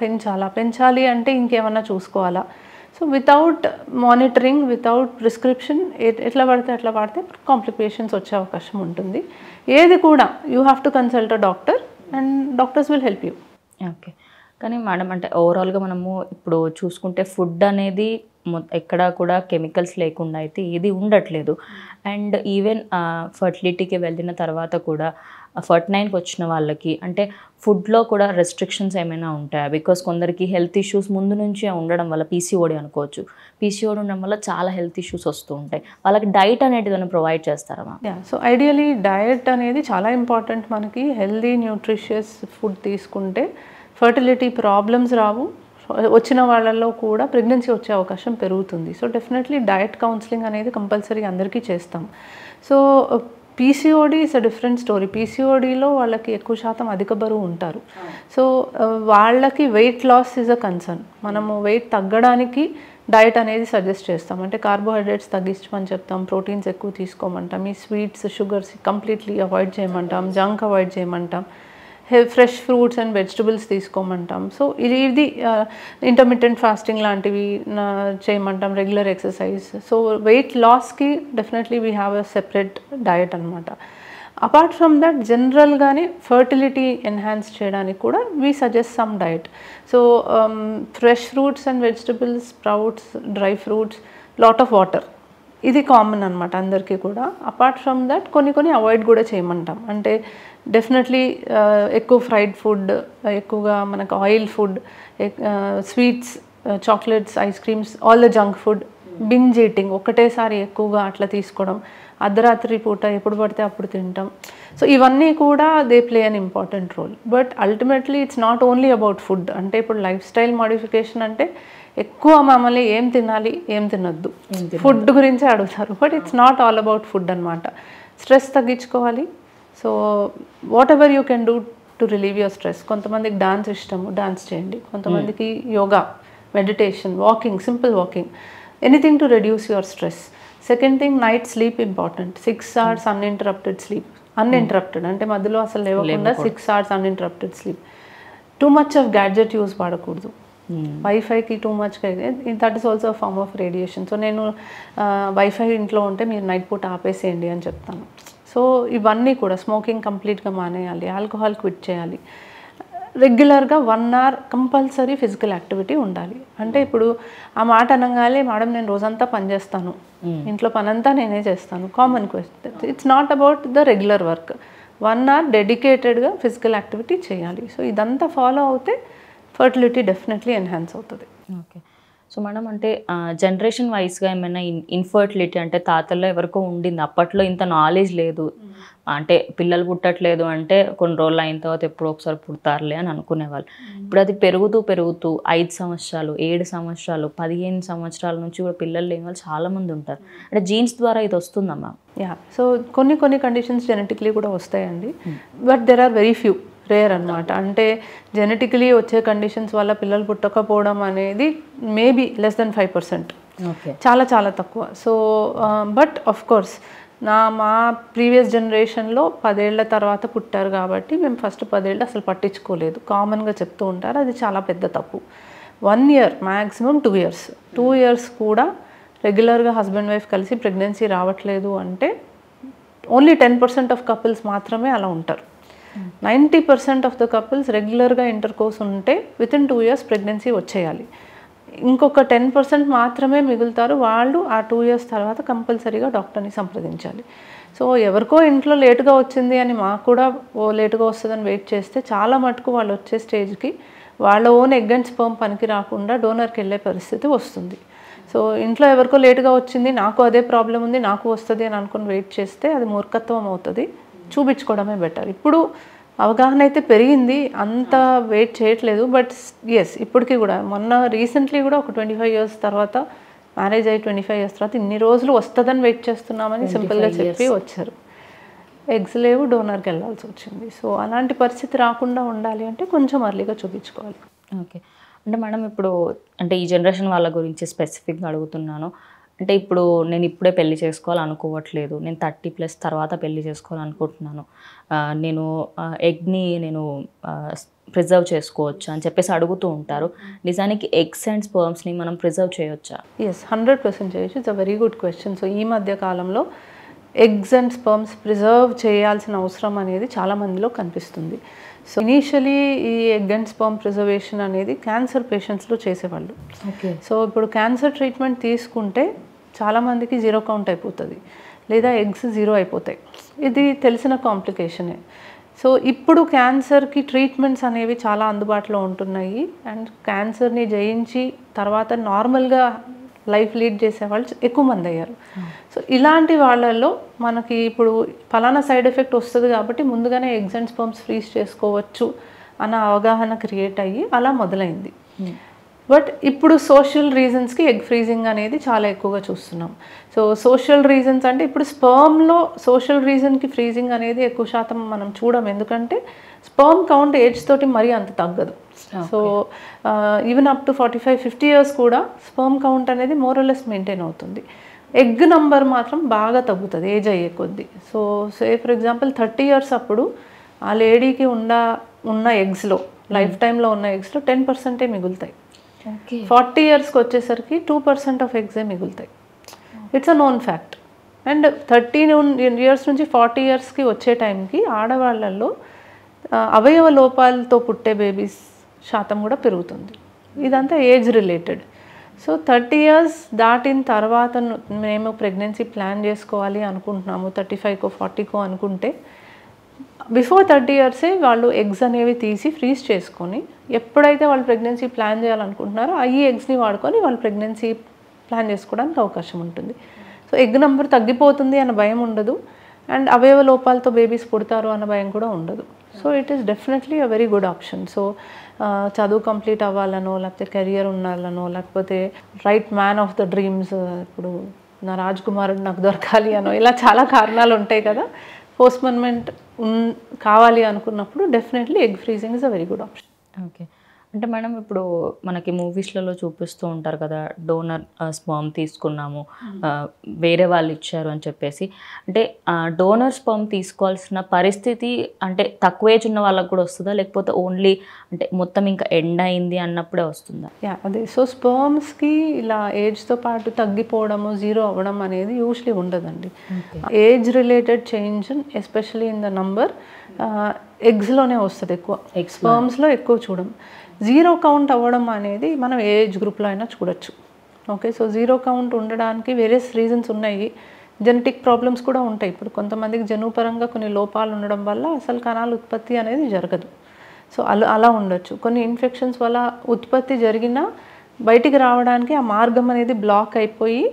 పెంచాలి అంటే ఇంకేమన్నా చూసుకోవాలా. So without monitoring, without prescription ఎట్లా పడితే అట్లా వాడితే కాంప్లికేషన్స్ వచ్చే అవకాశం ఉంటుంది. ఏది కూడా you have to consult a doctor and doctors will help you. Okay, కానీ మేడం అంటే ఓవరాల్గా మనము ఇప్పుడు చూసుకుంటే ఫుడ్ అనేది ఎక్కడా కూడా కెమికల్స్ లేకుండా అయితే ఏది ఉండట్లేదు. అండ్ ఈవెన్ ఫర్టిలిటీకి వెళ్ళిన తర్వాత కూడా 49కి వచ్చిన వాళ్ళకి అంటే ఫుడ్లో కూడా రెస్ట్రిక్షన్స్ ఏమైనా ఉంటాయా? బికాస్ కొందరికి హెల్త్ ఇష్యూస్ ముందు నుంచి ఉండడం వల్ల పీసీఓడి అనుకోవచ్చు, పీసీఓడి ఉండడం వల్ల చాలా హెల్త్ ఇష్యూస్ వస్తూ ఉంటాయి. వాళ్ళకి డైట్ అనేది ఏదైనా ప్రొవైడ్ చేస్తారా? సో ఐడియలీ డయట్ అనేది చాలా ఇంపార్టెంట్. మనకి హెల్దీ న్యూట్రిషియస్ ఫుడ్ తీసుకుంటే ఫర్టిలిటీ ప్రాబ్లమ్స్ రావు, వచ్చిన వాళ్ళల్లో కూడా ప్రెగ్నెన్సీ వచ్చే అవకాశం పెరుగుతుంది. సో డెఫినెట్లీ డయట్ కౌన్సిలింగ్ అనేది కంపల్సరీ అందరికీ చేస్తాం. So PCOD is a different story. పీసీఓడిలో వాళ్ళకి ఎక్కువ శాతం అధిక బరువు ఉంటారు. సో వాళ్ళకి weight loss is a concern. మనము వెయిట్ తగ్గడానికి డయట్ అనేది సజెస్ట్ చేస్తాం. అంటే కార్బోహైడ్రేట్స్ తగ్గించమని చెప్తాం, ప్రోటీన్స్ ఎక్కువ తీసుకోమంటాం, ఈ స్వీట్స్ షుగర్స్ కంప్లీట్లీ అవాయిడ్ చేయమంటాం, జంక్ అవాయిడ్ చేయమంటాం, ఫ్రెష్ ఫ్రూట్స్ అండ్ వెజిటబుల్స్ తీసుకోమంటాం. సో ఇది ఇంటర్మిటెంట్ ఫాస్టింగ్ లాంటివి చేయమంటాం, రెగ్యులర్ ఎక్సర్సైజ్. సో వెయిట్ లాస్కి definitely we have a separate diet అనమాట. అపార్ట్ ఫ్రమ్ దట్ జనరల్గానే ఫర్టిలిటీ ఎన్హాన్స్ చేయడానికి కూడా we suggest some diet. So fresh fruits and vegetables, sprouts, dry fruits, lot of water, ఇది కామన్ అనమాట అందరికీ కూడా. అపార్ట్ ఫ్రమ్ దట్ కొన్ని అవాయిడ్ కూడా చేయమంటాం. అంటే డెఫినెట్లీ ఎక్కువ ఫ్రైడ్ ఫుడ్, ఎక్కువగా మనకు oil food, sweets, chocolates, ice creams, all the junk food, binge eating, ఒకటేసారి ఎక్కువగా అట్లా తీసుకోవడం, అర్ధరాత్రి పూట ఎప్పుడు పడితే అప్పుడు తింటాం. సో ఇవన్నీ కూడా they play an important role. But ultimately it's not only about food. అంటే ఇప్పుడు లైఫ్ స్టైల్ మోడిఫికేషన్ అంటే ఎక్కువ మమ్మల్ని ఏం తినాలి ఏం తినొద్దు ఫుడ్ గురించి అడుగుతారు. But it's not all about food అనమాట. స్ట్రెస్ తగ్గించుకోవాలి. So whatever you can do to relieve your stress. కొంతమందికి డాన్స్ ఇష్టము, డాన్స్ చేయండి. కొంతమందికి yoga, meditation, walking, simple walking, anything to reduce your stress. Second thing, night sleep important. 6 hours uninterrupted sleep. Uninterrupted అంటే మధ్యలో అసలు లేవకుండా 6 hours uninterrupted sleep. Too much of gadget use వాడకూడదు. వైఫైకి టూ మచ్గా that is also form of radiation. So నేను వైఫై ఇంట్లో ఉంటే మీరు నైట్ పూట ఆపేసేయండి అని చెప్తాను. సో ఇవన్నీ కూడా స్మోకింగ్ కంప్లీట్గా మానేయాలి, ఆల్కహాల్ క్విట్ చేయాలి. రెగ్యులర్గా 1 hour కంపల్సరీ ఫిజికల్ యాక్టివిటీ ఉండాలి. అంటే ఇప్పుడు ఆ మాట అనగానే మేడం నేను రోజంతా పని చేస్తాను, ఇంట్లో పనంతా నేనే చేస్తాను, common question. It's not about the regular work. 1 hour డెడికేటెడ్గా ఫిజికల్ యాక్టివిటీ చేయాలి. సో ఇదంతా ఫాలో అవుతే ఫర్టిలిటీ డెఫినెట్లీ ఎన్హాన్స్ అవుతుంది. ఓకే, సో మేడం అంటే జనరేషన్ వైజ్గా ఏమైనా ఇన్ఫర్టిలిటీ అంటే తాతల్లో ఎవరికో ఉండింది, అప్పట్లో ఇంత నాలెడ్జ్ లేదు, అంటే పిల్లలు పుట్టట్లేదు అంటే కొన్ని రోజులు అయిన తర్వాత ఎప్పుడో ఒకసారి పుడతారులే అని అనుకునేవాళ్ళు. ఇప్పుడు అది పెరుగుతూ 5 సంవత్సరాలు, 7 సంవత్సరాలు, 15 సంవత్సరాల నుంచి కూడా పిల్లలు లేని వాళ్ళు చాలామంది ఉంటారు. అంటే జీన్స్ ద్వారా ఇది వస్తుందమ్మా? సో కొన్ని కండిషన్స్ జెనెటిక్లీ కూడా వస్తాయండి. But there are very few, rare అనమాట. అంటే జెనెటికలీ వచ్చే కండిషన్స్ వల్ల పిల్లలు పుట్టకపోవడం అనేది మేబీ less than 5%. చాలా చాలా తక్కువ. సో బట్ ఆఫ్ కోర్స్ మా ప్రీవియస్ జనరేషన్లో 10 ఏళ్ల తర్వాత పుట్టారు కాబట్టి మేము ఫస్ట్ 10 ఏళ్ళు అసలు పట్టించుకోలేదు. కామన్గా చెప్తూ ఉంటారు, అది చాలా పెద్ద తప్పు. 1 year మ్యాక్సిమం 2 years, 2 years కూడా రెగ్యులర్గా హస్బెండ్ వైఫ్ కలిసి ప్రెగ్నెన్సీ రావట్లేదు అంటే ఓన్లీ 10% ఆఫ్ కపుల్స్ మాత్రమే అలా ఉంటారు. 90% ఆఫ్ ద కపుల్స్ రెగ్యులర్గా ఇంటర్కోర్స్ ఉంటే వితిన్ 2 years ప్రెగ్నెన్సీ వచ్చేయాలి. ఇంకొక 10% మాత్రమే మిగులుతారు. వాళ్ళు ఆ 2 years తర్వాత కంపల్సరీగా డాక్టర్ని సంప్రదించాలి. సో ఎవరికో ఇంట్లో లేటుగా వచ్చింది అని మాకు కూడా లేటుగా వస్తుందని వెయిట్ చేస్తే చాలా మటుకు వాళ్ళు వచ్చే స్టేజ్కి వాళ్ళ ఓన్ ఎగ్ అండ్ స్పర్మ్ పనికి రాకుండా డోనర్కి వెళ్ళే పరిస్థితి వస్తుంది. సో సో ఇంట్లో ఎవరికో లేట్గా వచ్చింది, నాకు అదే ప్రాబ్లం ఉంది, నాకు వస్తుంది అని అనుకుని వెయిట్ చేస్తే అది మూర్ఖత్వం అవుతుంది. చూపించుకోవడమే బెటర్. ఇప్పుడు అవగాహన అయితే పెరిగింది, అంత వెయిట్ చేయట్లేదు. బట్ ఎస్, ఇప్పటికీ కూడా మొన్న రీసెంట్లీ కూడా ఒక 25 years తర్వాత, మ్యారేజ్ అయ్యి 25 years తర్వాత ఇన్ని రోజులు వస్తుందని వెయిట్ చేస్తున్నామని సింపుల్గా చెప్పి వచ్చారు. ఎగ్స్ లేవు, డోనర్కి వెళ్ళాల్సి వచ్చింది. సో అలాంటి పరిస్థితి రాకుండా ఉండాలి అంటే కొంచెం అర్లీగా చూపించుకోవాలి. ఓకే. అంటే మేడం ఇప్పుడు అంటే ఈ జనరేషన్ వాళ్ళ గురించి స్పెసిఫిక్గా అడుగుతున్నాను. అంటే ఇప్పుడు నేను ఇప్పుడే పెళ్లి చేసుకోవాలనుకోవట్లేదు, నేను 30+ తర్వాత పెళ్లి చేసుకోవాలనుకుంటున్నాను, నేను ఎగ్ని నేను ప్రిజర్వ్ చేసుకోవచ్చా అని చెప్పేసి అడుగుతూ ఉంటారు. నిజానికి ఎగ్స్ అండ్ స్పర్మ్స్ని మనం ప్రిజర్వ్ చేయొచ్చా? ఎస్, 100% చేయొచ్చు. It's a very good question. So ఈ మధ్య కాలంలో ఎగ్స్ అండ్ స్పర్మ్స్ ప్రిజర్వ్ చేయాల్సిన అవసరం అనేది చాలా మందిలో కనిపిస్తుంది. సో ఇనీషియలీ ఈ ఎగ్ అండ్ స్పర్మ్ ప్రిజర్వేషన్ అనేది క్యాన్సర్ పేషెంట్స్లో చేసేవాళ్ళు. ఓకే. సో ఇప్పుడు క్యాన్సర్ ట్రీట్మెంట్ తీసుకుంటే చాలామందికి 0 కౌంట్ అయిపోతుంది, లేదా ఎగ్స్ 0 అయిపోతాయి. ఇది తెలిసిన కాంప్లికేషనే. సో ఇప్పుడు క్యాన్సర్కి ట్రీట్మెంట్స్ అనేవి చాలా అందుబాటులో ఉంటున్నాయి. అండ్ క్యాన్సర్ని జయించి తర్వాత నార్మల్గా లైఫ్ లీడ్ చేసే వాళ్ళు ఎక్కువ మంది అయ్యారు. సో ఇలాంటి వాళ్ళల్లో మనకి ఇప్పుడు ఫలానా సైడ్ ఎఫెక్ట్ వస్తుంది కాబట్టి ముందుగానే ఎగ్స్ అండ్ స్పర్మ్స్ ఫ్రీజ్ చేసుకోవచ్చు అన్న అవగాహన క్రియేట్ అయ్యి అలా మొదలైంది. బట్ ఇప్పుడు సోషల్ రీజన్స్కి ఎగ్ ఫ్రీజింగ్ అనేది చాలా ఎక్కువగా చూస్తున్నాం. సో సోషల్ రీజన్స్ అంటే ఇప్పుడు స్పర్మ్లో సోషల్ రీజన్కి ఫ్రీజింగ్ అనేది ఎక్కువ శాతం మనం చూడం, ఎందుకంటే స్పర్మ్ కౌంట్ ఏజ్ తోటి మరీ అంత తగ్గదు. So even up to 45-50 years కూడా స్పర్మ్ కౌంట్ అనేది మోరలెస్ మెయింటైన్ అవుతుంది. ఎగ్ నంబర్ మాత్రం బాగా తగ్గుతుంది ఏజ్ అయ్యే కొద్దీ. So say for example 30 years అప్పుడు ఆ లేడీకి ఉన్న ఎగ్స్లో, లైఫ్ టైంలో ఉన్న ఎగ్స్లో 10% మిగులుతాయి. 40 yearsకి వచ్చేసరికి 2% ఆఫ్ ఎగ్సే మిగులుతాయి. It's a known fact. And 13 years నుంచి 40 yearsకి వచ్చే టైంకి ఆడవాళ్ళల్లో అవయవ లోపాలతో పుట్టే బేబీస్ శాతం కూడా పెరుగుతుంది. ఇదంతా ఏజ్ రిలేటెడ్. సో 30 years దాటిన తర్వాత మేము ప్రెగ్నెన్సీ ప్లాన్ చేసుకోవాలి అనుకుంటున్నాము, 35కో 40కో అనుకుంటే బిఫోర్ 30 years వాళ్ళు ఎగ్స్ అనేవి తీసి ఫ్రీజ్ చేసుకొని ఎప్పుడైతే వాళ్ళు ప్రెగ్నెన్సీ ప్లాన్ చేయాలనుకుంటున్నారో ఈ ఎగ్స్ని వాడుకొని వాళ్ళు ప్రెగ్నెన్సీ ప్లాన్ చేసుకోవడానికి అవకాశం ఉంటుంది. సో ఎగ్ నెంబర్ తగ్గిపోతుంది అన్న భయం ఉండదు, అండ్ అవయవ లోపాలతో బేబీస్ పుడతారు అన్న భయం కూడా ఉండదు. So it is definitely a very good option. So చదువు కంప్లీట్ అవ్వాలనో, లేకపోతే కెరియర్ ఉండాలనో, లేకపోతే right man of the dreams, ఇప్పుడు నా రాజకుమారుడు నాకు దొరకాలి అనో, ఇలా చాలా కారణాలు ఉంటాయి కదా. పోస్ట్పోన్మెంట్ కావాలి అనుకున్నప్పుడు definitely egg freezing is a very good option. Okay. అంటే మేడం ఇప్పుడు మనకి మూవీస్లలో చూపిస్తూ ఉంటారు కదా, డోనర్ స్పర్మ్ తీసుకున్నాము, వేరే వాళ్ళు ఇచ్చారు అని చెప్పేసి. అంటే డోనర్ స్పర్మ్ తీసుకోవాల్సిన పరిస్థితి అంటే తక్కువ ఏజ్ ఉన్న వాళ్ళకి కూడా వస్తుందా, లేకపోతే ఓన్లీ అంటే మొత్తం ఇంకా ఎండ్ అయింది అన్నప్పుడే వస్తుందా? అదే. సో స్పర్మ్స్కి ఇలా ఏజ్తో పాటు తగ్గిపోవడము, 0 అవ్వడం అనేది యూజువలీ ఉండదండి. Age related change especially in the number ఎగ్స్లోనే వస్తుంది ఎక్కువ, స్పర్మ్స్లో ఎక్కువ చూడం. 0 కౌంట్ అవ్వడం అనేది మనం ఏ ఏజ్ గ్రూప్లో అయినా చూడొచ్చు. ఓకే. సో 0 కౌంట్ ఉండడానికి వేరియస్ రీజన్స్ ఉన్నాయి. జెనెటిక్ ప్రాబ్లమ్స్ కూడా ఉంటాయి. ఇప్పుడు కొంతమందికి జన్యుపరంగా కొన్ని లోపాలు ఉండడం వల్ల అసలు కణాల ఉత్పత్తి అనేది జరగదు. సో అలా ఉండొచ్చు. కొన్ని ఇన్ఫెక్షన్స్ వల్ల ఉత్పత్తి జరిగినా బయటికి రావడానికి ఆ మార్గం అనేది బ్లాక్ అయిపోయి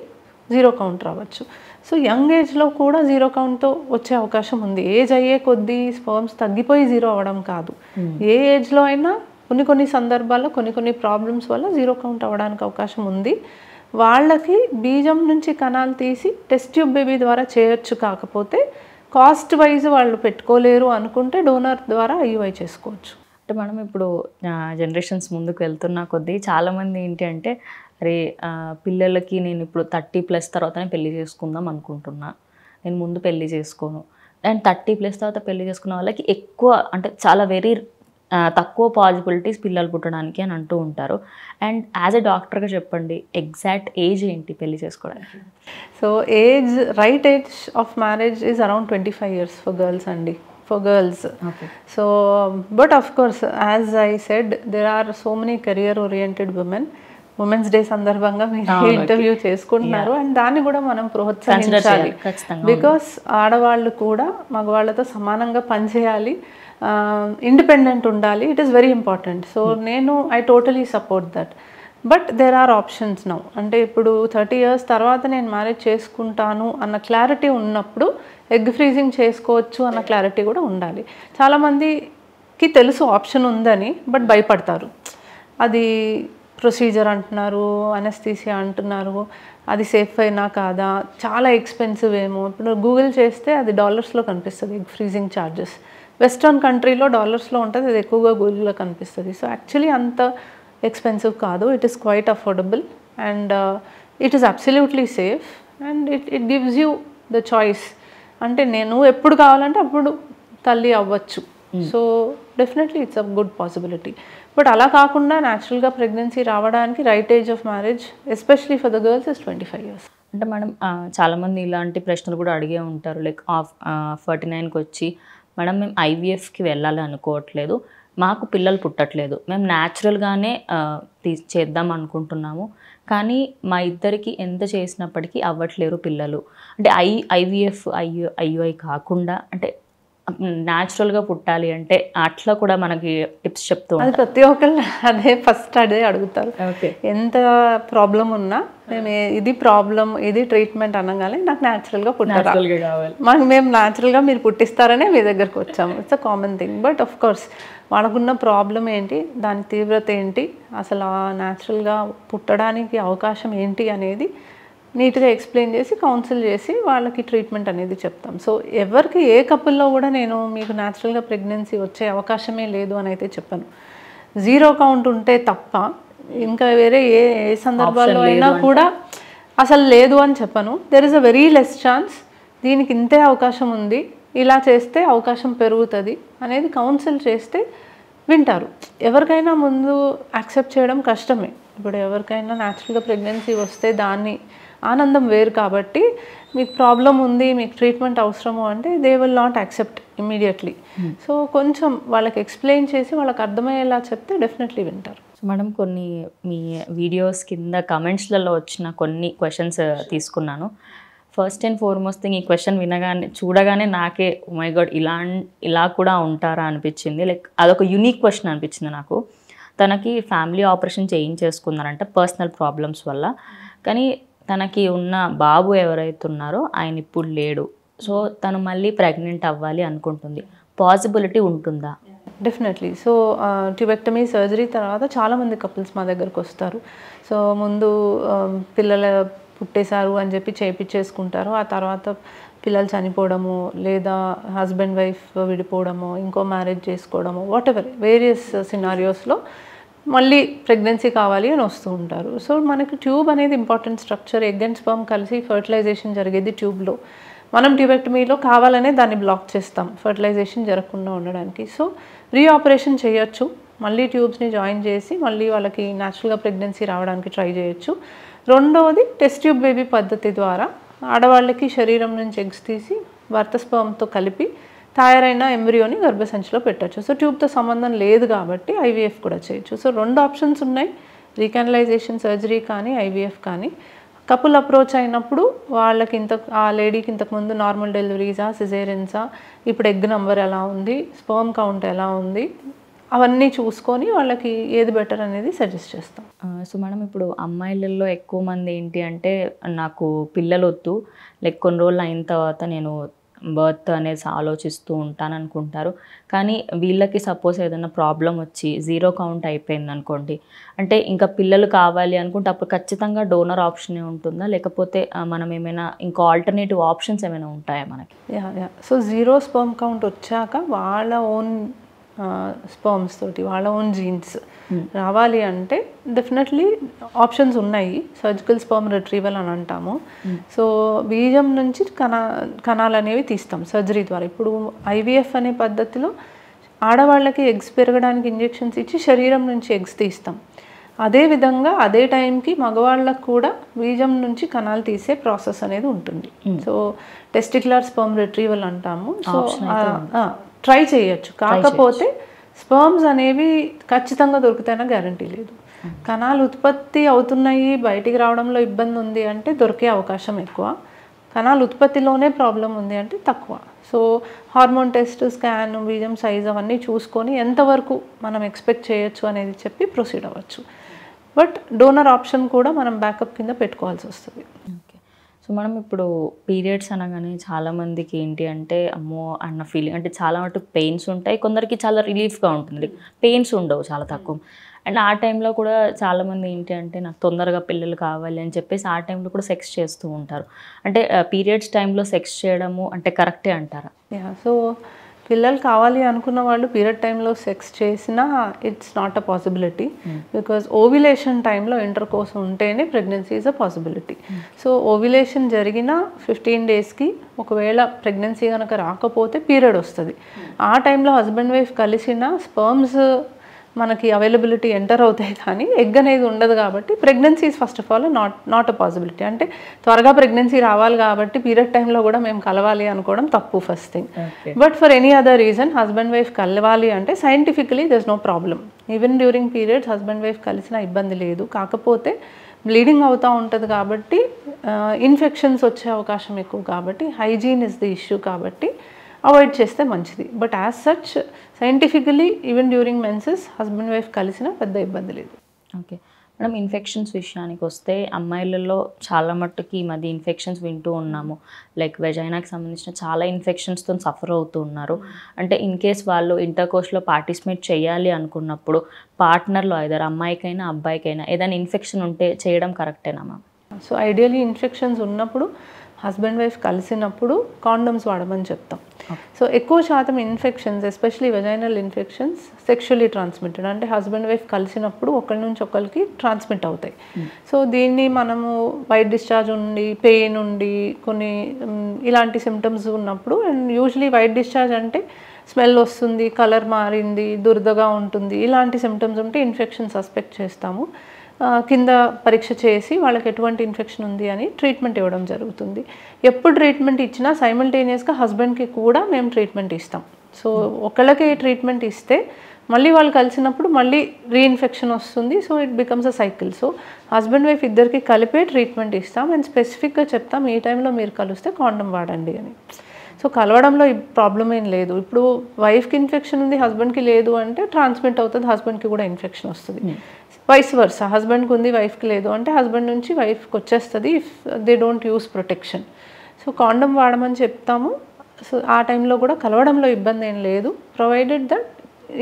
0 కౌంట్ రావచ్చు. సో యంగ్ ఏజ్లో కూడా 0 కౌంట్తో వచ్చే అవకాశం ఉంది. ఏజ్ అయ్యే కొద్దీ స్పర్మ్స్ తగ్గిపోయి 0 అవ్వడం కాదు. ఏ ఏజ్లో అయినా కొన్ని సందర్భాల్లో కొన్ని ప్రాబ్లమ్స్ వల్ల 0 కౌంట్ అవ్వడానికి అవకాశం ఉంది. వాళ్ళకి బీజం నుంచి కణాలు తీసి టెస్ట్ ట్యూబ్ బేబీ ద్వారా చేయొచ్చు. కాకపోతే కాస్ట్ వైజ్ వాళ్ళు పెట్టుకోలేరు అనుకుంటే డోనర్ ద్వారా ఐయుఐ చేసుకోవచ్చు. అంటే మనం ఇప్పుడు జనరేషన్స్ ముందుకు వెళ్తున్న కొద్దీ చాలామంది ఏంటి అంటే, అరే పిల్లలకి నేను ఇప్పుడు 30+ తర్వాతనే పెళ్లి చేసుకుందాం అనుకుంటున్నా, నేను ముందు పెళ్లి చేసుకోను. అండ్ 30+ తర్వాత పెళ్లి చేసుకున్న వాళ్ళకి ఎక్కువ అంటే చాలా వెరీ తక్కువ పాసిబిలిటీస్ పిల్లలు పుట్టడానికి అని అంటూ ఉంటారు. అండ్ యాజ్ ఎ డాక్టర్గా చెప్పండి, ఎగ్జాక్ట్ ఏజ్ ఏంటి పెళ్లి చేసుకోవడానికి? So right age of marriage is around 25 years for girls అండి, for girls. Okay. So but of course, as I said, there are so many career oriented women. Women's day సందర్భంగా మీరు ఇంటర్వ్యూ చేసుకుంటున్నారు, అండ్ దాన్ని కూడా మనం ప్రోత్సహించాలి. బికాస్ ఆడవాళ్ళు కూడా మగవాళ్ళతో సమానంగా పనిచేయాలి, ఇండిపెండెంట్ ఉండాలి. It is very important. So I totally support that. But there are options now. అంటే ఇప్పుడు 30 years తర్వాత నేను మ్యారేజ్ చేసుకుంటాను అన్న క్లారిటీ ఉన్నప్పుడు ఎగ్ ఫ్రీజింగ్ చేసుకోవచ్చు అన్న క్లారిటీ కూడా ఉండాలి. చాలామందికి తెలుసు ఆప్షన్ ఉందని, బట్ భయపడతారు. అది ప్రొసీజర్ అంటున్నారు, అనస్థీసియా అంటున్నారు, అది సేఫ్ అయినా కాదా, చాలా ఎక్స్పెన్సివ్ ఏమో. ఇప్పుడు గూగుల్ చేస్తే అది డాలర్స్లో కనిపిస్తుంది ఎగ్ ఫ్రీజింగ్ ఛార్జెస్. వెస్ట్రన్ కంట్రీలో డాలర్స్లో ఉంటుంది, అది ఎక్కువగా గూగుల్లో కనిపిస్తుంది. సో యాక్చువల్లీ అంత ఎక్స్పెన్సివ్ కాదు. It is quite affordable and it is absolutely safe and it gives you the choice. అంటే నేను ఎప్పుడు కావాలంటే అప్పుడు తల్లి అవ్వచ్చు. So definitely it's a good possibility. But అలా కాకుండా న్యాచురల్గా ప్రెగ్నెన్సీ రావడానికి right age of marriage especially for the girls is 25 years. అంటే మేడం చాలామంది ఇలాంటి ప్రశ్నలు కూడా అడిగే ఉంటారు. లైక్ 49కి వచ్చి మేడం మేము ఐవీఎఫ్కి వెళ్ళాలి అనుకోవట్లేదు, మాకు పిల్లలు పుట్టట్లేదు, మేము న్యాచురల్గానే చేద్దాం అనుకుంటున్నాము, కానీ మా ఇద్దరికి ఎంత చేసినప్పటికీ అవ్వట్లేరు పిల్లలు. అంటే ఐవీఎఫ్ ఐయుఐ కాకుండా అంటే న్యాచురల్గా పుట్టాలి అంటే అట్లా కూడా మనకి టిప్స్ చెప్తూ అది ప్రతి ఒక్కళ్ళు అదే అడుగుతారు. ఎంత ప్రాబ్లం ఉన్నా మేము ఇది ప్రాబ్లం ఇది ట్రీట్మెంట్ అనగానే నాకు న్యాచురల్గా పుట్టాలి, మేము న్యాచురల్గా మీరు పుట్టిస్తారనే మీ దగ్గరకు వచ్చాము. It's a common thing. But of course వాళ్ళకున్న ప్రాబ్లం ఏంటి, దాని తీవ్రత ఏంటి, అసలు న్యాచురల్గా పుట్టడానికి అవకాశం ఏంటి అనేది నీట్గా ఎక్స్ప్లెయిన్ చేసి కౌన్సిల్ చేసి వాళ్ళకి ట్రీట్మెంట్ అనేది చెప్తాం. సో ఎవరికి ఏ కపుల్లో కూడా నేను మీకు న్యాచురల్గా ప్రెగ్నెన్సీ వచ్చే అవకాశమే లేదు అని అయితే చెప్పను. 0 count ఉంటే తప్ప ఇంకా వేరే ఏ సందర్భాల్లో అయినా కూడా అసలు లేదు అని చెప్పను. There is a very less chance, దీనికి ఇంతే అవకాశం ఉంది, ఇలా చేస్తే అవకాశం పెరుగుతుంది అనేది కౌన్సిల్ చేస్తే వింటారు. ఎవరికైనా ముందు యాక్సెప్ట్ చేయడం కష్టమే. ఇప్పుడు ఎవరికైనా న్యాచురల్గా ప్రెగ్నెన్సీ వస్తే దాన్ని ఆనందం వేరు. కాబట్టి మీకు ప్రాబ్లం ఉంది, మీకు ట్రీట్మెంట్ అవసరము అంటే they will not accept immediately. So కొంచెం వాళ్ళకి ఎక్స్ప్లెయిన్ చేసి వాళ్ళకి అర్థమయ్యేలా చెప్తే డెఫినెట్లీ వింటారు. మేడం కొన్ని మీ వీడియోస్ కింద కమెంట్స్లలో వచ్చిన కొన్ని క్వశ్చన్స్ తీసుకున్నాను. ఫస్ట్ అండ్ ఫార్మోస్ట్ థింగ్, ఈ క్వశ్చన్ చూడగానే నాకే ఓ మై గాడ్ ఇలా కూడా ఉంటారా అనిపించింది. లైక్ అదొక యూనిక్ క్వశ్చన్ అనిపించింది నాకు. తనకి ఫ్యామిలీ ఆపరేషన్ చేయించేసుకున్నారంట పర్సనల్ ప్రాబ్లమ్స్ వల్ల, కానీ తనకి ఉన్న బాబు ఎవరైతే ఉన్నారో ఆయన ఇప్పుడు లేడు. సో తను మళ్ళీ ప్రెగ్నెంట్ అవ్వాలి అనుకుంటుంది, పాసిబిలిటీ ఉంటుందా? డెఫినెట్లీ. సో ట్యూబెక్టమీ సర్జరీ తర్వాత చాలామంది కపుల్స్ మా దగ్గరకు వస్తారు. సో ముందు పిల్లలు పుట్టేశారు అని చెప్పి చేయించేసుకుంటారు, ఆ తర్వాత పిల్లలు చనిపోవడము లేదా హస్బెండ్ వైఫ్ విడిపోవడము, ఇంకో మ్యారేజ్ చేసుకోవడము, వాట్ ఎవర్ వేరియస్ సినారియోస్లో మళ్ళీ ప్రెగ్నెన్సీ కావాలి అని వస్తూ ఉంటారు. సో మనకి ట్యూబ్ అనేది important structure. Egg and sperm కలిసి ఫర్టిలైజేషన్ జరిగేది ట్యూబ్లో. మనం ట్యూబెక్టమీలో కావాలనే దాన్ని బ్లాక్ చేస్తాం ఫర్టిలైజేషన్ జరగకుండా ఉండడానికి. సో రీఆపరేషన్ చేయొచ్చు, మళ్ళీ ట్యూబ్స్ని జాయిన్ చేసి మళ్ళీ వాళ్ళకి న్యాచురల్గా ప్రెగ్నెన్సీ రావడానికి ట్రై చేయొచ్చు. రెండవది టెస్ట్ ట్యూబ్ బేబీ పద్ధతి ద్వారా ఆడవాళ్ళకి శరీరం నుంచి ఎగ్స్ తీసి భర్త స్పర్మ్తో కలిపి తయారైన ఎంబ్రియోని గర్భసంచిలో పెట్టచ్చు. సో ట్యూబ్తో సంబంధం లేదు కాబట్టి ఐవీఎఫ్ కూడా చేయొచ్చు. సో 2 ఆప్షన్స్ ఉన్నాయి, రీకానలైజేషన్ సర్జరీ కానీ ఐవీఎఫ్ కానీ. కపుల్ అప్రోచ్ అయినప్పుడు వాళ్ళకి ఆ లేడీకి ఇంతకుముందు నార్మల్ డెలివరీసా సిజేరియన్సా, ఇప్పుడు ఎగ్ నెంబర్ ఎలా ఉంది, స్పర్మ్ కౌంట్ ఎలా ఉంది, అవన్నీ చూసుకొని వాళ్ళకి ఏది బెటర్ అనేది సజెస్ట్ చేస్తాం. సో మేడం ఇప్పుడు అమ్మాయిలలో ఎక్కువ మంది ఏంటి అంటే నాకు పిల్లలు వద్దు, లైక్ కొన్ని రోజులు అయిన తర్వాత నేను బర్త్ అనేది ఆలోచిస్తూ ఉంటాను అనుకుంటారు. కానీ వీళ్ళకి సపోజ్ ఏదైనా ప్రాబ్లం వచ్చి 0 count అయిపోయింది అనుకోండి, అంటే ఇంకా పిల్లలు కావాలి అనుకుంటే అప్పుడు ఖచ్చితంగా డోనర్ ఆప్షన్ ఉంటుందా, లేకపోతే మనం ఏమైనా ఇంకా ఆల్టర్నేటివ్ ఆప్షన్స్ ఏమైనా ఉంటాయా మనకి? సో 0 sperm count వచ్చాక వాళ్ళ ఓన్ స్పర్మ్స్ తోటి వాళ్ళ ఓన్ జీన్స్ రావాలి అంటే డెఫినెట్లీ ఆప్షన్స్ ఉన్నాయి. సర్జికల్ స్పర్మ్ రిట్రీవల్ అని అంటాము. సో బీజం నుంచి కణాలు అనేవి తీస్తాం సర్జరీ ద్వారా. ఇప్పుడు ఐవీఎఫ్ అనే పద్ధతిలో ఆడవాళ్ళకి ఎగ్స్ పెరగడానికి ఇంజెక్షన్స్ ఇచ్చి శరీరం నుంచి ఎగ్స్ తీస్తాం. అదేవిధంగా అదే టైంకి మగవాళ్ళకు కూడా బీజం నుంచి కణాలు తీసే ప్రాసెస్ అనేది ఉంటుంది. సో టెస్టిక్యులర్ స్పర్మ్ రిట్రీవల్ అంటాము. సో ట్రై చేయొచ్చు. కాకపోతే స్పర్మ్స్ అనేవి ఖచ్చితంగా దొరుకుతాయన్న గ్యారంటీ లేదు. కణాలు ఉత్పత్తి అవుతున్నాయి, బయటికి రావడంలో ఇబ్బంది ఉంది అంటే దొరికే అవకాశం ఎక్కువ. కణాలు ఉత్పత్తిలోనే ప్రాబ్లం ఉంది అంటే తక్కువ. సో హార్మోన్ టెస్ట్, స్కాన్, బీజం సైజ్ అవన్నీ చూసుకొని ఎంతవరకు మనం ఎక్స్పెక్ట్ చేయొచ్చు అనేది చెప్పి ప్రొసీడ్ అవ్వచ్చు. బట్ డోనర్ ఆప్షన్ కూడా మనం బ్యాకప్ కింద పెట్టుకోవాల్సి వస్తుంది. ఓకే. సో మనం ఇప్పుడు పీరియడ్స్ అనగానే చాలామందికి ఏంటి అంటే అమ్మో అన్న ఫీలింగ్, అంటే చాలా మటుకు పెయిన్స్ ఉంటాయి, కొందరికి చాలా రిలీఫ్గా ఉంటుంది, పెయిన్స్ ఉండవు చాలా తక్కువ. అండ్ ఆ టైంలో కూడా చాలామంది ఏంటి అంటే నాకు తొందరగా పిల్లలు కావాలి అని చెప్పేసి ఆ టైంలో కూడా సెక్స్ చేస్తూ ఉంటారు. అంటే పీరియడ్స్ టైంలో సెక్స్ చేయడము అంటే కరెక్టే అంటారా? సో పిల్లలు కావాలి అనుకున్న వాళ్ళు పీరియడ్ టైంలో సెక్స్ చేసినా it's not a possibility, because ovulation టైంలో ఇంటర్ కోర్స్ ఉంటేనే pregnancy is a possibility. So ovulation జరిగిన 15 డేస్కి ఒకవేళ ప్రెగ్నెన్సీ కనుక రాకపోతే పీరియడ్ వస్తుంది. ఆ టైంలో హస్బెండ్ వైఫ్ కలిసిన స్పర్మ్స్ మనకి అవైలబిలిటీ ఎంటర్ అవుతాయి, కానీ ఎగ్ అనేది ఉండదు. కాబట్టి pregnancy is first of all not a possibility. అంటే త్వరగా ప్రెగ్నెన్సీ రావాలి కాబట్టి పీరియడ్ టైంలో కూడా మేము కలవాలి అనుకోవడం తప్పు first thing. But for any other reason husband wife కలవాలి అంటే scientifically there is no problem. Even during periods husband wife కలిసిన ఇబ్బంది లేదు. కాకపోతే బ్లీడింగ్ అవుతూ ఉంటుంది కాబట్టి ఇన్ఫెక్షన్స్ వచ్చే అవకాశం ఎక్కువ, కాబట్టి హైజీన్ ఇస్ ది ఇష్యూ, కాబట్టి అవాయిడ్ చేస్తే మంచిది. But as such scientifically even during menses husband wife కలిసిన పెద్ద ఇబ్బంది లేదు. ఓకే మేడం, ఇన్ఫెక్షన్స్ విషయానికి వస్తే అమ్మాయిలలో చాలా మట్టుకి ఈ మధ్య ఇన్ఫెక్షన్స్ వింటూ ఉన్నాము. లైక్ వెజైనాకి సంబంధించిన చాలా ఇన్ఫెక్షన్స్తో సఫర్ అవుతూ ఉన్నారు. అంటే ఇన్ కేస్ వాళ్ళు ఇంటర్ కోర్స్లో పార్టిసిపేట్ చేయాలి అనుకున్నప్పుడు పార్ట్నర్లో ఐదర్ అమ్మాయికైనా అబ్బాయికైనా ఏదైనా ఇన్ఫెక్షన్ ఉంటే చేయడం కరెక్టేనా మ్యామ్? సో ఐడియలీ ఇన్ఫెక్షన్స్ ఉన్నప్పుడు హస్బెండ్ వైఫ్ కలిసినప్పుడు కాండమ్స్ వాడమని చెప్తాం. సో ఎక్కువ శాతం infections especially vaginal infections sexually transmitted, అంటే హస్బెండ్ వైఫ్ కలిసినప్పుడు ఒకరి నుంచి ఒకరికి ట్రాన్స్మిట్ అవుతాయి. సో దీన్ని మనము వైట్ డిశ్చార్జ్ ఉండి, పెయిన్ ఉండి, కొన్ని ఇలాంటి సిమ్టమ్స్ ఉన్నప్పుడు, అండ్ యూజువలీ వైట్ డిశ్చార్జ్ అంటే స్మెల్ వస్తుంది, కలర్ మారింది, దురదగా ఉంటుంది, ఇలాంటి సిమ్టమ్స్ ఉంటే ఇన్ఫెక్షన్ సస్పెక్ట్ చేస్తాము. కింద పరీక్ష చేసి వాళ్ళకి ఎటువంటి ఇన్ఫెక్షన్ ఉంది అని ట్రీట్మెంట్ ఇవ్వడం జరుగుతుంది. ఎప్పుడు ట్రీట్మెంట్ ఇచ్చినా సైమల్టేనియస్గా హస్బెండ్కి కూడా మేము ట్రీట్మెంట్ ఇస్తాం. సో ఒకళ్ళకి ట్రీట్మెంట్ ఇస్తే మళ్ళీ వాళ్ళు కలిసినప్పుడు మళ్ళీ రీఇన్ఫెక్షన్ వస్తుంది. So it becomes a cycle. So husband wife ఇద్దరికి కలిపే ట్రీట్మెంట్ ఇస్తాం అండ్ స్పెసిఫిక్గా చెప్తాం ఈ టైంలో మీరు కలిస్తే కాండమ్ వాడండి అని. సో కలవడంలో ప్రాబ్లం ఏం లేదు. ఇప్పుడు వైఫ్కి ఇన్ఫెక్షన్ ఉంది, హస్బెండ్కి లేదు అంటే ట్రాన్స్మిట్ అవుతుంది, హస్బెండ్కి కూడా ఇన్ఫెక్షన్ వస్తుంది. వైస్ వర్సా, హస్బెండ్కి ఉంది వైఫ్కి లేదు అంటే హస్బెండ్ నుంచి వైఫ్కి వచ్చేస్తుంది if they don't use protection. So condom వాడమని చెప్తాము. సో ఆ టైంలో కూడా కలవడంలో ఇబ్బంది ఏం లేదు, ప్రొవైడెడ్ దట్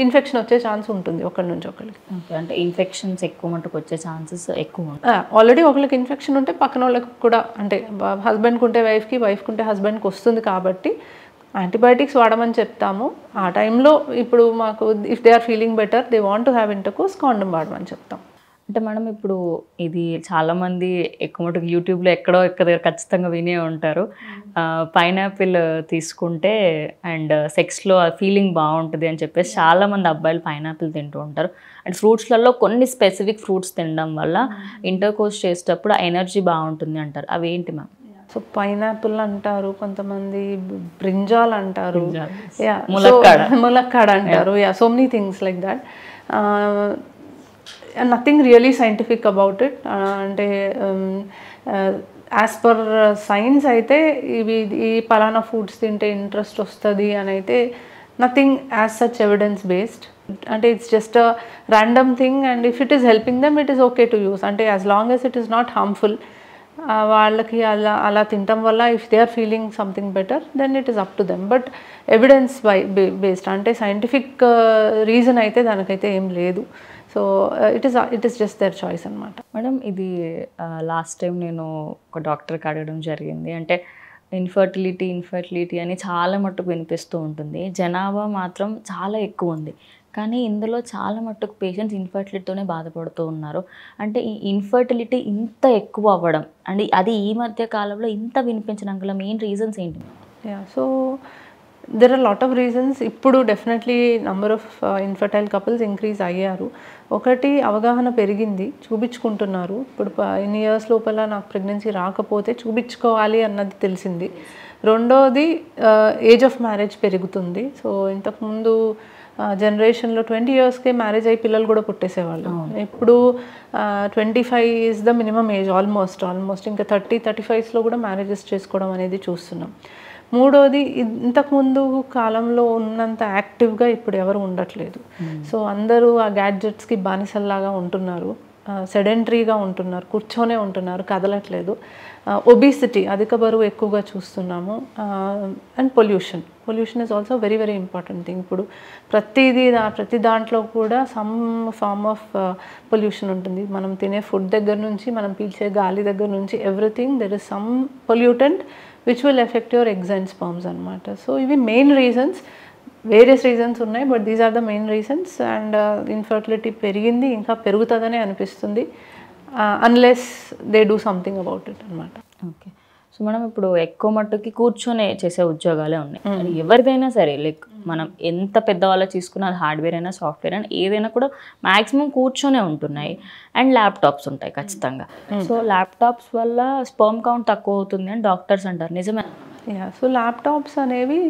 ఇన్ఫెక్షన్ వచ్చే ఛాన్స్ ఉంటుంది ఒకరి నుంచి ఒకరికి. అంటే ఇన్ఫెక్షన్స్ ఎక్కువ మటుకు వచ్చే ఛాన్సెస్ ఎక్కువ. ఆల్రెడీ ఒకరికి ఇన్ఫెక్షన్ ఉంటే పక్కన వాళ్ళకి కూడా, అంటే హస్బెండ్కి ఉంటే వైఫ్కి, వైఫ్కి ఉంటే హస్బెండ్కి వస్తుంది. కాబట్టి యాంటీబయాటిక్స్ వాడమని చెప్తాము. ఆ టైంలో ఇప్పుడు మాకు if they are feeling better, they want to have intercourse, condom వాడమని చెప్తాం. అంటే మేడం ఇప్పుడు ఇది చాలామంది ఎక్కువ మటుకు యూట్యూబ్లో ఎక్కడో దగ్గర ఖచ్చితంగా వినే ఉంటారు, పైనాపిల్ తీసుకుంటే అండ్ సెక్స్లో ఫీలింగ్ బాగుంటుంది అని చెప్పేసి చాలామంది అబ్బాయిలు పైనాపిల్ తింటూ ఉంటారు. అండ్ ఫ్రూట్స్లలో కొన్ని స్పెసిఫిక్ ఫ్రూట్స్ తినడం వల్ల ఇంటర్కోర్స్ చేసేటప్పుడు ఆ ఎనర్జీ బాగుంటుంది అంటారు. అవి ఏంటి మ్యామ్? సో పైనాపిల్ అంటారు, కొంతమంది బ్రింజాల్ అంటారు, ములక్కాడ అంటారు, so many things like that. Nothing really scientific about it. అంటే యాజ్ పర్ సైన్స్ అయితే ఈ పలానా ఫుడ్స్ తింటే ఇంట్రెస్ట్ వస్తుంది అని అయితే nothing as such evidence based. అంటే it's just a random thing and if it is helping them it is okay to use. అంటే as long as it is not harmful, వాళ్ళకి అలా తినటం వల్ల if they are feeling something better then it is up to them. But evidence based అంటే సైంటిఫిక్ రీజన్ అయితే దానికైతే ఏం లేదు. So it is just their choice అనమాట. మేడం ఇది లాస్ట్ టైం నేను ఒక డాక్టర్కి అడగడం జరిగింది. అంటే ఇన్ఫర్టిలిటీ అని చాలా మట్టుకు వినిపిస్తూ ఉంటుంది, జనాభా మాత్రం చాలా ఎక్కువ ఉంది, కానీ ఇందులో చాలా మట్టుకు పేషెంట్స్ ఇన్ఫర్టిలిటీతోనే బాధపడుతూ ఉన్నారు. అంటే ఈ ఇన్ఫర్టిలిటీ ఇంత ఎక్కువ అవ్వడం అండ్ అది ఈ మధ్య కాలంలో ఇంత వినిపించడం గల మెయిన్ రీజన్స్ ఏంటి? So there are lot of reasons. ఇప్పుడు definitely number of infertile couples increase అయ్యారు. ఒకటి అవగాహన పెరిగింది, చూపించుకుంటున్నారు. ఇప్పుడు ఇన్ని ఇయర్స్ లోపల నాకు ప్రెగ్నెన్సీ రాకపోతే చూపించుకోవాలి అన్నది తెలిసింది. రెండోది ఏజ్ ఆఫ్ మ్యారేజ్ పెరుగుతుంది. సో ఇంతకుముందు జనరేషన్లో 20 yearsకే మ్యారేజ్ అయ్యి పిల్లలు కూడా పుట్టేసేవాళ్ళు. ఇప్పుడు 25 is the minimum age almost. ఇంకా 30-35లో కూడా మ్యారేజెస్ చేసుకోవడం అనేది చూస్తున్నాం. మూడోది ఇంతకుముందు కాలంలో ఉన్నంత యాక్టివ్గా ఇప్పుడు ఎవరు ఉండట్లేదు. సో అందరూ ఆ గ్యాడ్జెట్స్కి బానిసల్లాగా ఉంటున్నారు. సెడెంటరీగా ఉంటున్నారు, కూర్చొనే ఉంటున్నారు, కదలట్లేదు. ఒబిసిటీ, అధిక బరువు ఎక్కువగా చూస్తున్నాము. And pollution is also very very important thing. ఇప్పుడు ప్రతి దాంట్లో కూడా సమ్ ఫార్మ్ ఆఫ్ పొల్యూషన్ ఉంటుంది. మనం తినే ఫుడ్ దగ్గర నుంచి, మనం పీల్చే గాలి దగ్గర నుంచి, everything there is some pollutant which will affect your eggs and sperms అనమాట. సో ఇవి మెయిన్ రీజన్స్. వేరియస్ రీజన్స్ ఉన్నాయి, but these are the main reasons. And infertility పెరిగింది, ఇంకా పెరుగుతుందని అనిపిస్తుంది, unless they do something about it అనమాట. ఓకే. సో మనం ఇప్పుడు ఎక్కువ మట్టుకి కూర్చొని చేసే ఉద్యోగాలే ఉన్నాయి. అది ఎవరిదైనా సరే, లైక్ మనం ఎంత పెద్దవాళ్ళు తీసుకున్నా, అది హార్డ్వేర్ అయినా సాఫ్ట్వేర్ అయినా ఏదైనా కూడా మ్యాక్సిమం కూర్చొనే ఉంటున్నాయి. అండ్ ల్యాప్టాప్స్ ఉంటాయి ఖచ్చితంగా. సో ల్యాప్టాప్స్ వల్ల స్పర్మ్ కౌంట్ తక్కువ అవుతుంది అని డాక్టర్స్ అంటారు, నిజమే? సో ల్యాప్టాప్స్ అనేవి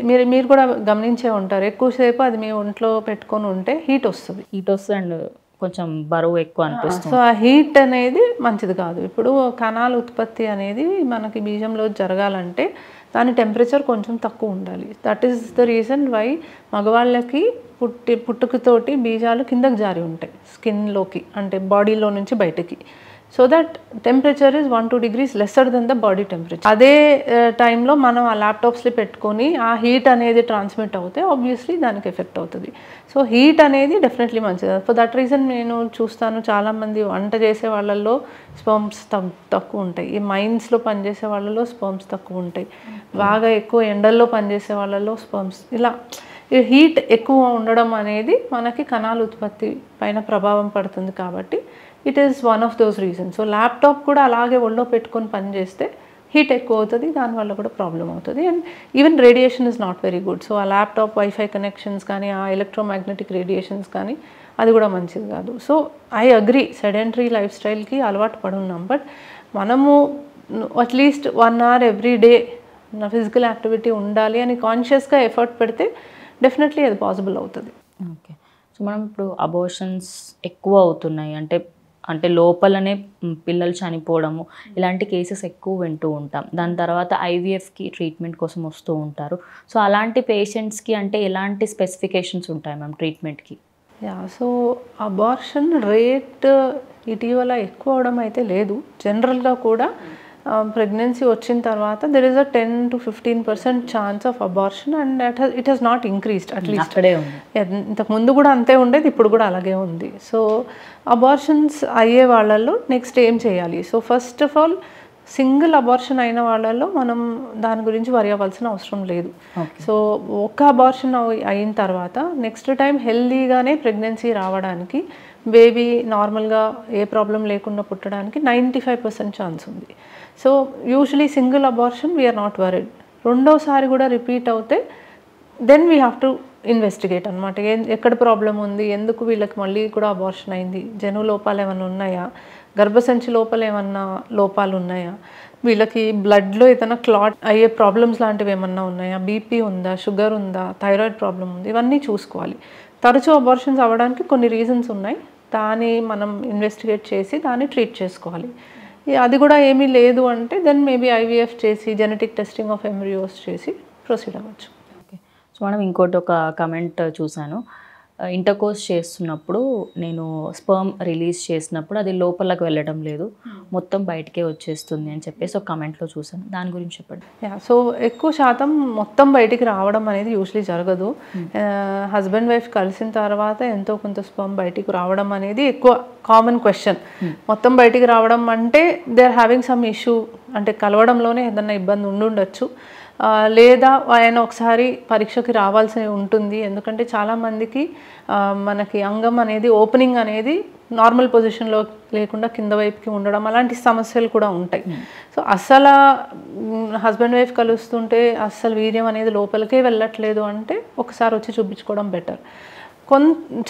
మీరు కూడా గమనించే ఉంటారు, ఎక్కువసేపు అది మీ ఒంట్లో పెట్టుకొని ఉంటే హీట్ వస్తుంది అండ్ కొంచెం బరువు ఎక్కువ అనిపిస్తుంది. సో ఆ హీట్ అనేది మంచిది కాదు. ఇప్పుడు కణాల ఉత్పత్తి అనేది మనకి బీజంలో జరగాలంటే దాని టెంపరేచర్ కొంచెం తక్కువ ఉండాలి. That is the reason why మగవాళ్ళకి పుట్టుకతోటి బీజాలు కిందకి జారి ఉంటాయి స్కిన్లోకి, అంటే బాడీలో నుంచి బయటకి. So that temperature is 1-2 degrees lesser than the body temperature. అదే టైంలో మనం ఆ ల్యాప్టాప్స్లో పెట్టుకొని ఆ హీట్ అనేది ట్రాన్స్మిట్ అవుతే ఆబ్వియస్లీ దానికి ఎఫెక్ట్ అవుతుంది. సో హీట్ అనేది డెఫినెట్లీ మంచిది. ఫర్ దట్ రీజన్ నేను చూస్తాను, చాలామంది వంట చేసే వాళ్ళల్లో స్పర్మ్స్ తక్కువ ఉంటాయి, ఈ మైన్స్లో పనిచేసే వాళ్ళలో స్పర్మ్స్ తక్కువ ఉంటాయి, బాగా ఎక్కువ ఎండల్లో పనిచేసే వాళ్ళలో స్పర్మ్స్, ఇలా హీట్ ఎక్కువ ఉండడం అనేది మనకి కణాల ఉత్పత్తి పైన ప్రభావం పడుతుంది. కాబట్టి it is one of those reasons. So laptop కూడా అలాగే ఒళ్ళో పెట్టుకొని పనిచేస్తే హీట్ ఎక్కువ అవుతుంది, దానివల్ల కూడా ప్రాబ్లం అవుతుంది. And even radiation is not very good. So ఆ ల్యాప్టాప్ వైఫై కనెక్షన్స్ కానీ, ఆ ఎలక్ట్రోమాగ్నెటిక్ రేడియేషన్స్ కానీ, అది కూడా మంచిది కాదు. So I agree, sedentary life స్టైల్కి అలవాటు పడున్నాం, బట్ మనము at least 1 hour every day physical activity ఉండాలి అని కాన్షియస్గా ఎఫర్ట్ పెడితే డెఫినెట్లీ అది పాసిబుల్ అవుతుంది. ఓకే. సో మనం ఇప్పుడు అబోర్షన్స్ ఎక్కువ అవుతున్నాయి, అంటే లోపలనే పిల్లలు చనిపోవడము, ఇలాంటి కేసెస్ ఎక్కువ వింటూ ఉంటాం. దాని తర్వాత ఐవీఎఫ్కి ట్రీట్మెంట్ కోసం వస్తూ ఉంటారు. సో అలాంటి పేషెంట్స్కి అంటే ఎలాంటి స్పెసిఫికేషన్స్ ఉంటాయి మ్యామ్ ట్రీట్మెంట్కి? సో అబార్షన్ రేట్ ఇటీవల ఎక్కువ అవడం అయితే లేదు. జనరల్గా కూడా ప్రెగ్నెన్సీ వచ్చిన తర్వాత there is a 10-15% chance of abortion, and it has not increased. At least ఇంతకు ముందు కూడా అంతే ఉండేది, ఇప్పుడు కూడా అలాగే ఉంది. సో అబార్షన్స్ అయ్యే వాళ్ళల్లో నెక్స్ట్ ఏం చేయాలి? So first of all single abortion అయిన వాళ్ళల్లో మనం దాని గురించి వరి అవ్వాల్సిన అవసరం లేదు. సో ఒక అబార్షన్ అయిన తర్వాత నెక్స్ట్ టైం హెల్దీగానే ప్రెగ్నెన్సీ రావడానికి, బేబీ నార్మల్గా ఏ ప్రాబ్లం లేకుండా పుట్టడానికి 95% ఛాన్స్ ఉంది. So usually single abortion we are not worried. రెండోసారి కూడా రిపీట్ అవుతే then we have to investigate అనమాట. ఎక్కడ ప్రాబ్లం ఉంది, ఎందుకు వీళ్ళకి మళ్ళీ కూడా అబార్షన్ అయింది, జను లోపాలు ఏమైనా ఉన్నాయా, గర్భసంచి లోపల ఏమన్నా లోపాలు ఉన్నాయా, వీళ్ళకి బ్లడ్లో ఏదైనా క్లాట్ అయ్యే ప్రాబ్లమ్స్ లాంటివి ఏమన్నా ఉన్నాయా, బీపీ ఉందా, షుగర్ ఉందా, థైరాయిడ్ ప్రాబ్లం ఉంది, ఇవన్నీ చూసుకోవాలి. తరచూ అబార్షన్స్ అవ్వడానికి కొన్ని రీజన్స్ ఉన్నాయి, దాన్ని మనం ఇన్వెస్టిగేట్ చేసి దాన్ని ట్రీట్ చేసుకోవాలి. అది కూడా ఏమీ లేదు అంటే దెన్ మేబీ ఐవీఎఫ్ చేసి జెనెటిక్ టెస్టింగ్ ఆఫ్ ఎంబ్రియోస్ చేసి ప్రొసీడ్ అవ్వచ్చు. ఓకే. సో మనం ఇంకోటి ఒక కమెంట్ చూశాను, ఇంటర్కోర్స్ చేస్తున్నప్పుడు నేను స్పర్మ్ రిలీజ్ చేసినప్పుడు అది లోపలికి వెళ్ళడం లేదు, మొత్తం బయటకే వచ్చేస్తుంది అని చెప్పేసి ఒక కమెంట్లో చూసాను, దాని గురించి చెప్పండి. సో ఎక్కువ శాతం మొత్తం బయటికి రావడం అనేది యూజువలీ జరగదు. హస్బెండ్ వైఫ్ కలిసిన తర్వాత ఎంతో కొంత స్పర్మ్ బయటికి రావడం అనేది ఎక్కువ కామన్ క్వశ్చన్. మొత్తం బయటికి రావడం అంటే they are having some issue, అంటే కలవడంలోనే ఏదన్నా ఇబ్బంది ఉండుండొచ్చు, లేదా ఆయన ఒకసారి పరీక్షకి రావాల్సి ఉంటుంది. ఎందుకంటే చాలామందికి మనకి అంగం అనేది ఓపెనింగ్ అనేది నార్మల్ పొజిషన్లో లేకుండా కింద వైపుకి ఉండడం, అలాంటి సమస్యలు కూడా ఉంటాయి. సో అస్సలు హస్బెండ్ వైఫ్ కలుస్తుంటే అస్సలు వీర్యం అనేది లోపలికే వెళ్ళట్లేదు అంటే ఒకసారి వచ్చి చూపించుకోవడం బెటర్.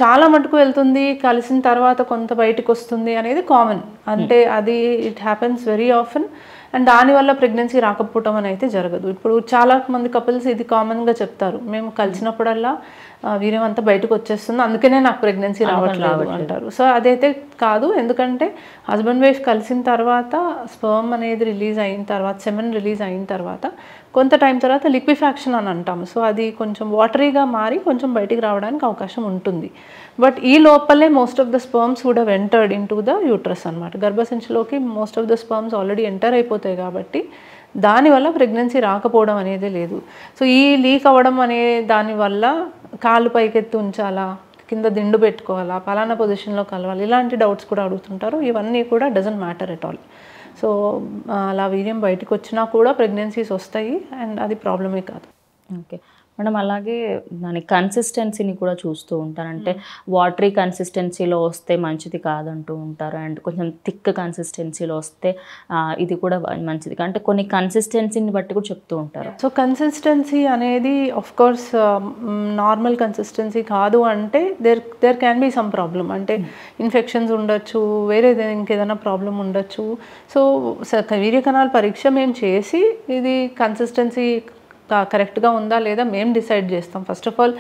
చాలా మటుకు వెళ్తుంది, కలిసిన తర్వాత కొంత బయటకు వస్తుంది అనేది కామన్, అంటే అది it happens very often. And దానివల్ల ప్రెగ్నెన్సీ రాకపోవటం అని అయితే జరగదు. ఇప్పుడు చాలా మంది కపుల్స్ ఇది కామన్గా చెప్తారు, మేము కలిసినప్పుడల్లా వీర్యం అంతా బయటకు వచ్చేస్తుంది, అందుకనే నాకు ప్రెగ్నెన్సీ రావట్లేదు అంటారు. సో అదైతే కాదు, ఎందుకంటే హస్బెండ్ వైఫ్ కలిసిన తర్వాత స్పర్మ్ అనేది రిలీజ్ అయిన తర్వాత, సెమెన్ రిలీజ్ అయిన తర్వాత కొంత టైం తర్వాత లిక్విఫాక్షన్ అని అంటాం. సో అది కొంచెం వాటరీగా మారి కొంచెం బయటికి రావడానికి అవకాశం ఉంటుంది. బట్ ఈ లోపలే most of the sperms would have entered into the uterus అనమాట. గర్భసంచిలోకి most of the sperms already enter అయిపోతాయి కాబట్టి దానివల్ల ప్రెగ్నెన్సీ రాకపోవడం అనేది లేదు. సో ఈ లీక్ అవ్వడం అనే దానివల్ల కాళ్ళు పైకెత్తి ఉంచాలా, కింద దిండు పెట్టుకోవాలా, పలానా పొజిషన్లో కలవాలి, ఇలాంటి డౌట్స్ కూడా అడుగుతుంటారు. ఇవన్నీ కూడా doesn't matter at all. So అలా వీర్యం బయటకు వచ్చినా కూడా ప్రెగ్నెన్సీస్ వస్తాయి అండ్ అది ప్రాబ్లమే కాదు. ఓకే మేడం, అలాగే దాని కన్సిస్టెన్సీని కూడా చూస్తూ ఉంటారు. అంటే వాటరీ కన్సిస్టెన్సీలో వస్తే మంచిది కాదంటూ ఉంటారు, అండ్ కొంచెం థిక్ కన్సిస్టెన్సీలో వస్తే ఇది కూడా మంచిది. అంటే కొన్ని కన్సిస్టెన్సీని బట్టి కూడా చెప్తూ ఉంటారు. సో కన్సిస్టెన్సీ అనేది ఆఫ్ కోర్స్ నార్మల్ కన్సిస్టెన్సీ కాదు అంటే there can be some problem. అంటే ఇన్ఫెక్షన్స్ ఉండొచ్చు, వేరే ఇంకేదైనా ప్రాబ్లం ఉండొచ్చు. సో వీర్యకణాల పరీక్ష మేము చేసి ఇది కన్సిస్టెన్సీ కరెక్ట్గా ఉందా లేదా మేము డిసైడ్ చేస్తాం. ఫస్ట్ ఆఫ్ ఆల్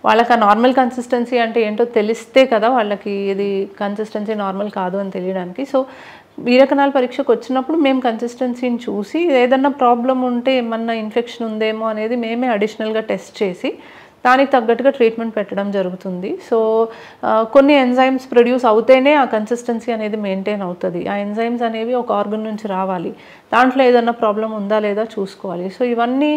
వాళ్ళకి ఆ నార్మల్ కన్సిస్టెన్సీ అంటే ఏంటో తెలిస్తే కదా వాళ్ళకి ఇది కన్సిస్టెన్సీ నార్మల్ కాదు అని తెలియడానికి. సో వీర్యకణాల పరీక్షకు వచ్చినప్పుడు మేము కన్సిస్టెన్సీని చూసి ఏదన్నా ప్రాబ్లం ఉంటే ఏమన్నా ఇన్ఫెక్షన్ ఉందేమో అనేది మేమే అడిషనల్గా టెస్ట్ చేసి దానికి తగ్గట్టుగా ట్రీట్మెంట్ పెట్టడం జరుగుతుంది. సో కొన్ని ఎంజైమ్స్ ప్రొడ్యూస్ అవుతేనే ఆ కన్సిస్టెన్సీ అనేది మెయింటైన్ అవుతుంది. ఆ ఎంజైమ్స్ అనేవి ఒక ఆర్గన్ నుంచి రావాలి, దాంట్లో ఏదన్నా ప్రాబ్లం ఉందా లేదా చూసుకోవాలి. సో ఇవన్నీ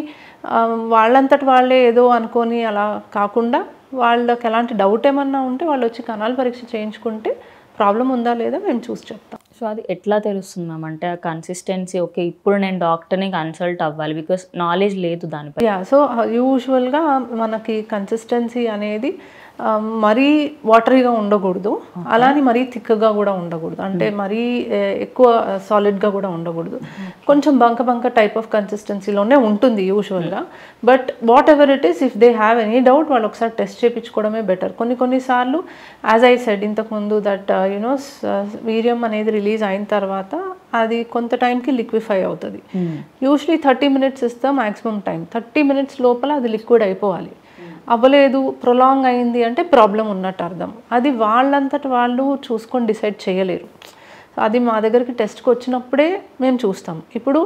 వాళ్ళంతటి వాళ్ళే ఏదో అనుకొని అలా కాకుండా వాళ్ళకి ఎలాంటి డౌట్ ఏమన్నా ఉంటే వాళ్ళు వచ్చి కణాల పరీక్ష చేయించుకుంటే ప్రాబ్లం ఉందా లేదా మేము చూసి చెప్తాం. సో అది ఎట్లా తెలుస్తుంది మ్యామ్? అంటే ఆ కన్సిస్టెన్సీ ఓకే ఇప్పుడు నేను డాక్టర్ని కన్సల్ట్ అవ్వాలి బికాస్ నాలెడ్జ్ లేదు దానిపై. సో యూజువల్గా మనకి కన్సిస్టెన్సీ అనేది మరీ వాటరీగా ఉండకూడదు, అలానే మరీ థిక్గా కూడా ఉండకూడదు, అంటే మరీ ఎక్కువ సాలిడ్గా కూడా ఉండకూడదు. కొంచెం బంక టైప్ ఆఫ్ కన్సిస్టెన్సీలోనే ఉంటుంది యూజువల్గా. But what ever it is, if they have any doubt వాళ్ళు ఒకసారి టెస్ట్ చేయించుకోవడమే బెటర్. కొన్నిసార్లు యాజ్ ఐ సెడ్ ఇంతకుముందు దట్ వీర్యం అనేది రిలీజ్ అయిన తర్వాత అది కొంత టైంకి లిక్విఫై అవుతుంది. Usually 30 minutes is the maximum time. 30 minutes లోపల అది లిక్విడ్ అయిపోవాలి. అవ్వలేదు, ప్రొలాంగ్ అయింది అంటే ప్రాబ్లం ఉన్నట్టు అర్థం. అది వాళ్ళంతటి వాళ్ళు చూసుకొని డిసైడ్ చేయలేరు. అది మా దగ్గరికి టెస్ట్కి వచ్చినప్పుడే మేము చూస్తాం. ఇప్పుడు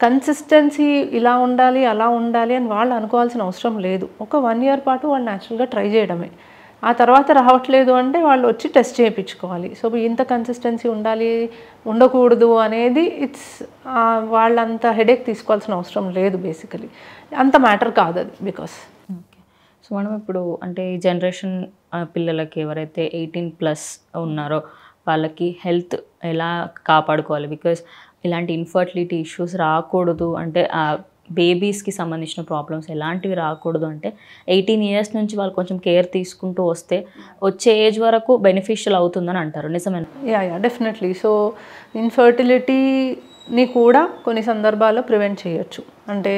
కన్సిస్టెన్సీ ఇలా ఉండాలి అలా ఉండాలి అని వాళ్ళు అనుకోవాల్సిన అవసరం లేదు. ఒక 1 year పాటు వాళ్ళు న్యాచురల్గా ట్రై చేయడమే. ఆ తర్వాత రావట్లేదు అంటే వాళ్ళు వచ్చి టెస్ట్ చేయించుకోవాలి. సో ఇంత కన్సిస్టెన్సీ ఉండాలి ఉండకూడదు అనేది ఇట్స్ వాళ్ళంత హెడేక్ తీసుకోవాల్సిన అవసరం లేదు. బేసికలీ అంత మ్యాటర్ కాదు అది. బికాస్ సో మనం ఇప్పుడు అంటే ఈ జనరేషన్ పిల్లలకి ఎవరైతే 18+ ఉన్నారో వాళ్ళకి హెల్త్ ఎలా కాపాడుకోవాలి? బికాస్ ఇలాంటి ఇన్ఫర్టిలిటీ ఇష్యూస్ రాకూడదు అంటే బేబీస్కి సంబంధించిన ప్రాబ్లమ్స్ ఎలాంటివి రాకూడదు అంటే 18 years నుంచి వాళ్ళు కొంచెం కేర్ తీసుకుంటూ వస్తే వచ్చే ఏజ్ వరకు బెనిఫిషియల్ అవుతుందని అంటారు, నిజమేనా? Yeah definitely. సో ఇన్ఫర్టిలిటీని కూడా కొన్ని సందర్భాల్లో ప్రివెంట్ చేయొచ్చు. అంటే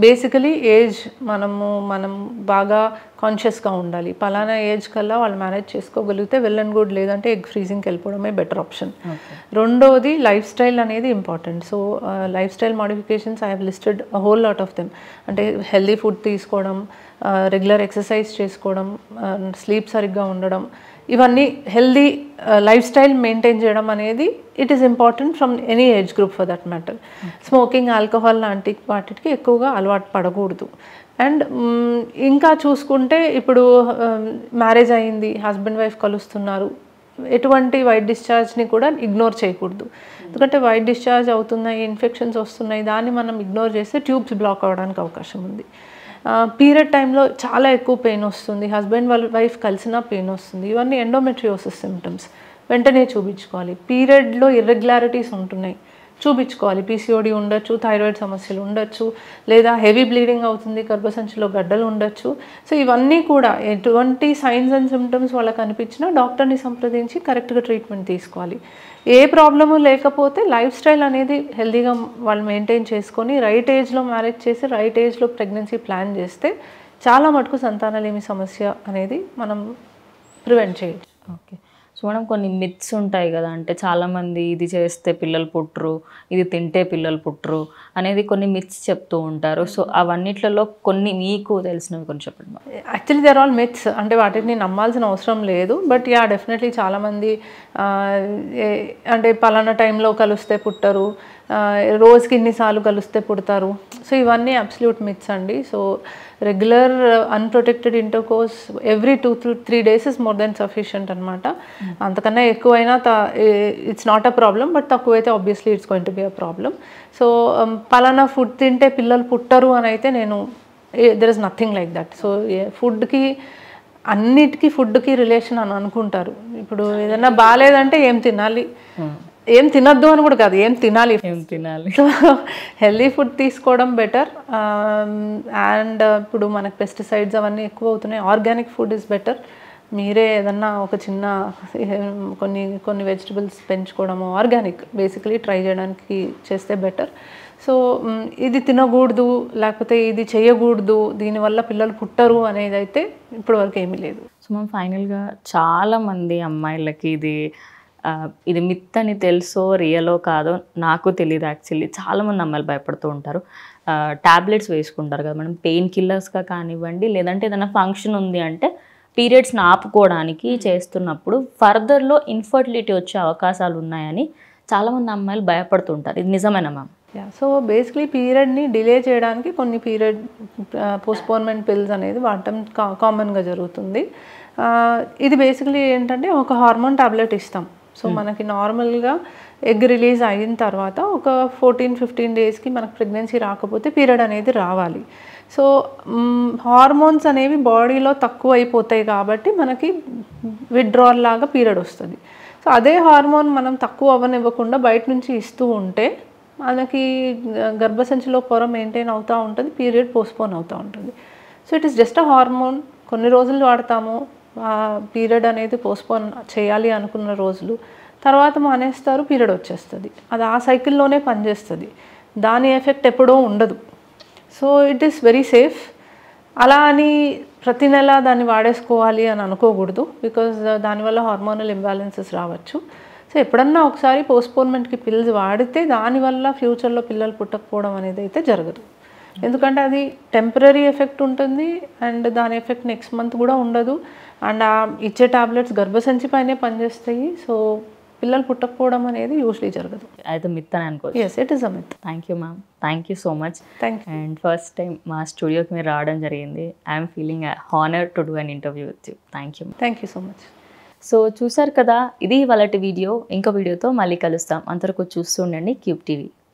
బేసికలీ ఏజ్ మనం బాగా కాన్షియస్గా ఉండాలి. పలానా ఏజ్ కల్లా వాళ్ళు మేనేజ్ చేసుకోగలిగితే వెల్ అండ్ గుడ్, లేదంటే ఎగ్ ఫ్రీజింగ్కి వెళ్ళిపోవడమే బెటర్ ఆప్షన్. రెండోది లైఫ్ స్టైల్ అనేది important. So life style modifications I have listed a whole lot of them. అంటే హెల్దీ ఫుడ్ తీసుకోవడం, రెగ్యులర్ ఎక్సర్సైజ్ చేసుకోవడం, స్లీప్ సరిగ్గా ఉండడం, ఇవన్నీ హెల్దీ లైఫ్ స్టైల్ మెయింటైన్ చేయడం అనేది it is important from any age group for that matter. Smoking, alcohol లాంటి వాటికి ఎక్కువగా అలవాటు పడకూడదు. అండ్ ఇంకా చూసుకుంటే ఇప్పుడు మ్యారేజ్ అయింది, హస్బెండ్ వైఫ్ కలుస్తున్నారు, ఎటువంటి వైట్ డిశ్చార్జ్ని కూడా ఇగ్నోర్ చేయకూడదు. ఎందుకంటే వైట్ డిశ్చార్జ్ అవుతున్నాయి, ఇన్ఫెక్షన్స్ వస్తున్నాయి, దాన్ని మనం ఇగ్నోర్ చేస్తే ట్యూబ్స్ బ్లాక్ అవ్వడానికి అవకాశం ఉంది. పీరియడ్ టైంలో చాలా ఎక్కువ పెయిన్ వస్తుంది, హస్బెండ్ వైఫ్ కలిసినా పెయిన్ వస్తుంది, ఇవన్నీ ఎండోమెట్రియోసిస్ సిమ్టమ్స్. వెంటనే చూపించుకోవాలి. పీరియడ్లో ఇర్రెగ్యులారిటీస్ ఉంటున్నాయి, చూపించుకోవాలి. పీసీఓడి ఉండొచ్చు, థైరాయిడ్ సమస్యలు ఉండొచ్చు, లేదా హెవీ బ్లీడింగ్ అవుతుంది, గర్భసంచిలో గడ్డలు ఉండొచ్చు. సో ఇవన్నీ కూడా ఎటువంటి సైన్స్ అండ్ సిమ్టమ్స్ వాళ్ళకి అనిపించినా డాక్టర్ని సంప్రదించి కరెక్ట్గా ట్రీట్మెంట్ తీసుకోవాలి. ఏ ప్రాబ్లము లేకపోతే లైఫ్ స్టైల్ అనేది హెల్దీగా వాళ్ళు మెయింటైన్ చేసుకొని రైట్ ఏజ్లో మ్యారేజ్ చేసి రైట్ ఏజ్లో ప్రెగ్నెన్సీ ప్లాన్ చేస్తే చాలా మటుకు సంతానలేమి సమస్య అనేది మనం ప్రివెంట్ చేయొచ్చు. ఓకే. సో మనం కొన్ని మిత్స్ ఉంటాయి కదా, అంటే చాలామంది ఇది చేస్తే పిల్లలు పుట్టరు, ఇది తింటే పిల్లలు పుట్టరు అనేది కొన్ని మిత్స్ చెప్తూ ఉంటారు. సో అవన్నిట్లలో కొన్ని మీకు తెలిసినవి కొన్ని చెప్పండి. యాక్చువల్లీ దేర్ ఆల్ మిత్స్, అంటే వాటిని నమ్మాల్సిన అవసరం లేదు. బట్ యా, డెఫినెట్లీ చాలామంది అంటే పలానా టైంలో కలిస్తే పుట్టరు, రోజుకి ఇన్నిసార్లు కలిస్తే పుడతారు. సో ఇవన్నీ అబ్సల్యూట్ మిత్స్ అండి. So regular unprotected intercourse every 2-3 days is more than sufficient అనమాట. అంతకన్నా ఎక్కువైనా it's not a problem, but తక్కువైతే obviously it's going to be a problem. So పలానా ఫుడ్ తింటే పిల్లలు పుట్టరు అని అయితే there is nothing like that. So ఫుడ్కి అన్నిటికీ ఫుడ్కి రిలేషన్ అని అనుకుంటారు. ఇప్పుడు ఏదైనా బాగాలేదంటే ఏం తినాలి, ఏం తినద్దు అని కూడా కాదు, ఏం తినాలి. సో హెల్దీ ఫుడ్ తీసుకోవడం బెటర్. అండ్ ఇప్పుడు మనకు పెస్టిసైడ్స్ అవన్నీ ఎక్కువ అవుతున్నాయి. Organic food is better. మీరే ఏదన్నా ఒక చిన్న కొన్ని వెజిటబుల్స్ పెంచుకోవడము, ఆర్గానిక్ బేసికలీ ట్రై చేయడానికి చేస్తే బెటర్. సో ఇది తినకూడదు లేకపోతే ఇది చేయకూడదు, దీనివల్ల పిల్లలు పుట్టరు అనేది అయితే ఇప్పటివరకు ఏమీ లేదు. సో మనం ఫైనల్గా చాలామంది అమ్మాయిలకి ఇది మిత్ అని తెలుసో రియలో కాదో నాకు తెలియదు. యాక్చువల్లీ చాలామంది అమ్మాయిలు భయపడుతూ ఉంటారు. ట్యాబ్లెట్స్ వేసుకుంటారు కదా మనం, పెయిన్ కిల్లర్స్గా కానివ్వండి, లేదంటే ఏదైనా ఫంక్షన్ ఉంది అంటే పీరియడ్స్ని ఆపుకోవడానికి చేస్తున్నప్పుడు ఫర్దర్లో ఇన్ఫర్టిలిటీ వచ్చే అవకాశాలు ఉన్నాయని చాలామంది అమ్మాయిలు భయపడుతుంటారు. ఇది నిజమేనా మ్యామ్? సో బేసిక్లీ పీరియడ్ని డిలే చేయడానికి కొన్ని పీరియడ్ పోస్ట్పోన్మెంట్ పిల్స్ అనేది వాడటం కామన్గా జరుగుతుంది. ఇది బేసిక్లీ ఏంటంటే ఒక హార్మోన్ టాబ్లెట్ ఇస్తాం. సో మనకి నార్మల్గా ఎగ్ రిలీజ్ అయిన తర్వాత ఒక 14-15 daysకి మనకు ప్రెగ్నెన్సీ రాకపోతే పీరియడ్ అనేది రావాలి. సో హార్మోన్స్ అనేవి బాడీలో తక్కువ అయిపోతాయి కాబట్టి మనకి విత్డ్రాల్ లాగా పీరియడ్ వస్తుంది. సో అదే హార్మోన్ మనం తక్కువ అవ్వనివ్వకుండా బయట నుంచి ఇస్తూ ఉంటే మనకి గర్భసంచిలో పొర మెయింటైన్ అవుతూ ఉంటుంది, పీరియడ్ పోస్ట్పోన్ అవుతూ ఉంటుంది. So it is just a hormone. కొన్ని రోజులు వాడతాము, పీరియడ్ అనేది పోస్ట్పోన్ చేయాలి అనుకున్న రోజులు, తర్వాత మానేస్తారు, పీరియడ్ వచ్చేస్తుంది. అది ఆ సైకిల్లోనే పనిచేస్తుంది, దాని ఎఫెక్ట్ ఎప్పుడో ఉండదు. So it is very safe. అలా అని ప్రతి నెల దాన్ని వాడేసుకోవాలి అని అనుకోకూడదు, బికాజ్ దానివల్ల హార్మోనల్ ఇంబ్యాలెన్సెస్ రావచ్చు. సో ఎప్పుడన్నా ఒకసారి పోస్ట్పోన్మెంట్కి పిల్స్ వాడితే దానివల్ల ఫ్యూచర్లో పిల్లలు పుట్టకపోవడం అనేది అయితే జరగదు. ఎందుకంటే అది టెంపరీ ఎఫెక్ట్ ఉంటుంది అండ్ దాని ఎఫెక్ట్ నెక్స్ట్ మంత్ కూడా ఉండదు. అండ్ ఆ ఇచ్చే టాబ్లెట్స్ గర్భసంచి పైనే పనిచేస్తాయి. సో పిల్లలు పుట్టకపోవడం అనేది యూజువలీ జరగదు. అయితే మిత్ అని అనుకోవచ్చు. Yes, it is a myth. Thank you ma'am, thank you so much. Thank you. And first time మా స్టూడియోకి మీరు రావడం జరిగింది. I'm feeling honour to do an interview with you. Thank you. Thank you so much. So చూసారు కదా, ఇది వాళ్ళ వీడియో. ఇంకో వీడియోతో మళ్ళీ కలుస్తాం. అంతవరకు చూస్తూ ఉండండి క్యూబ్ టీవీ.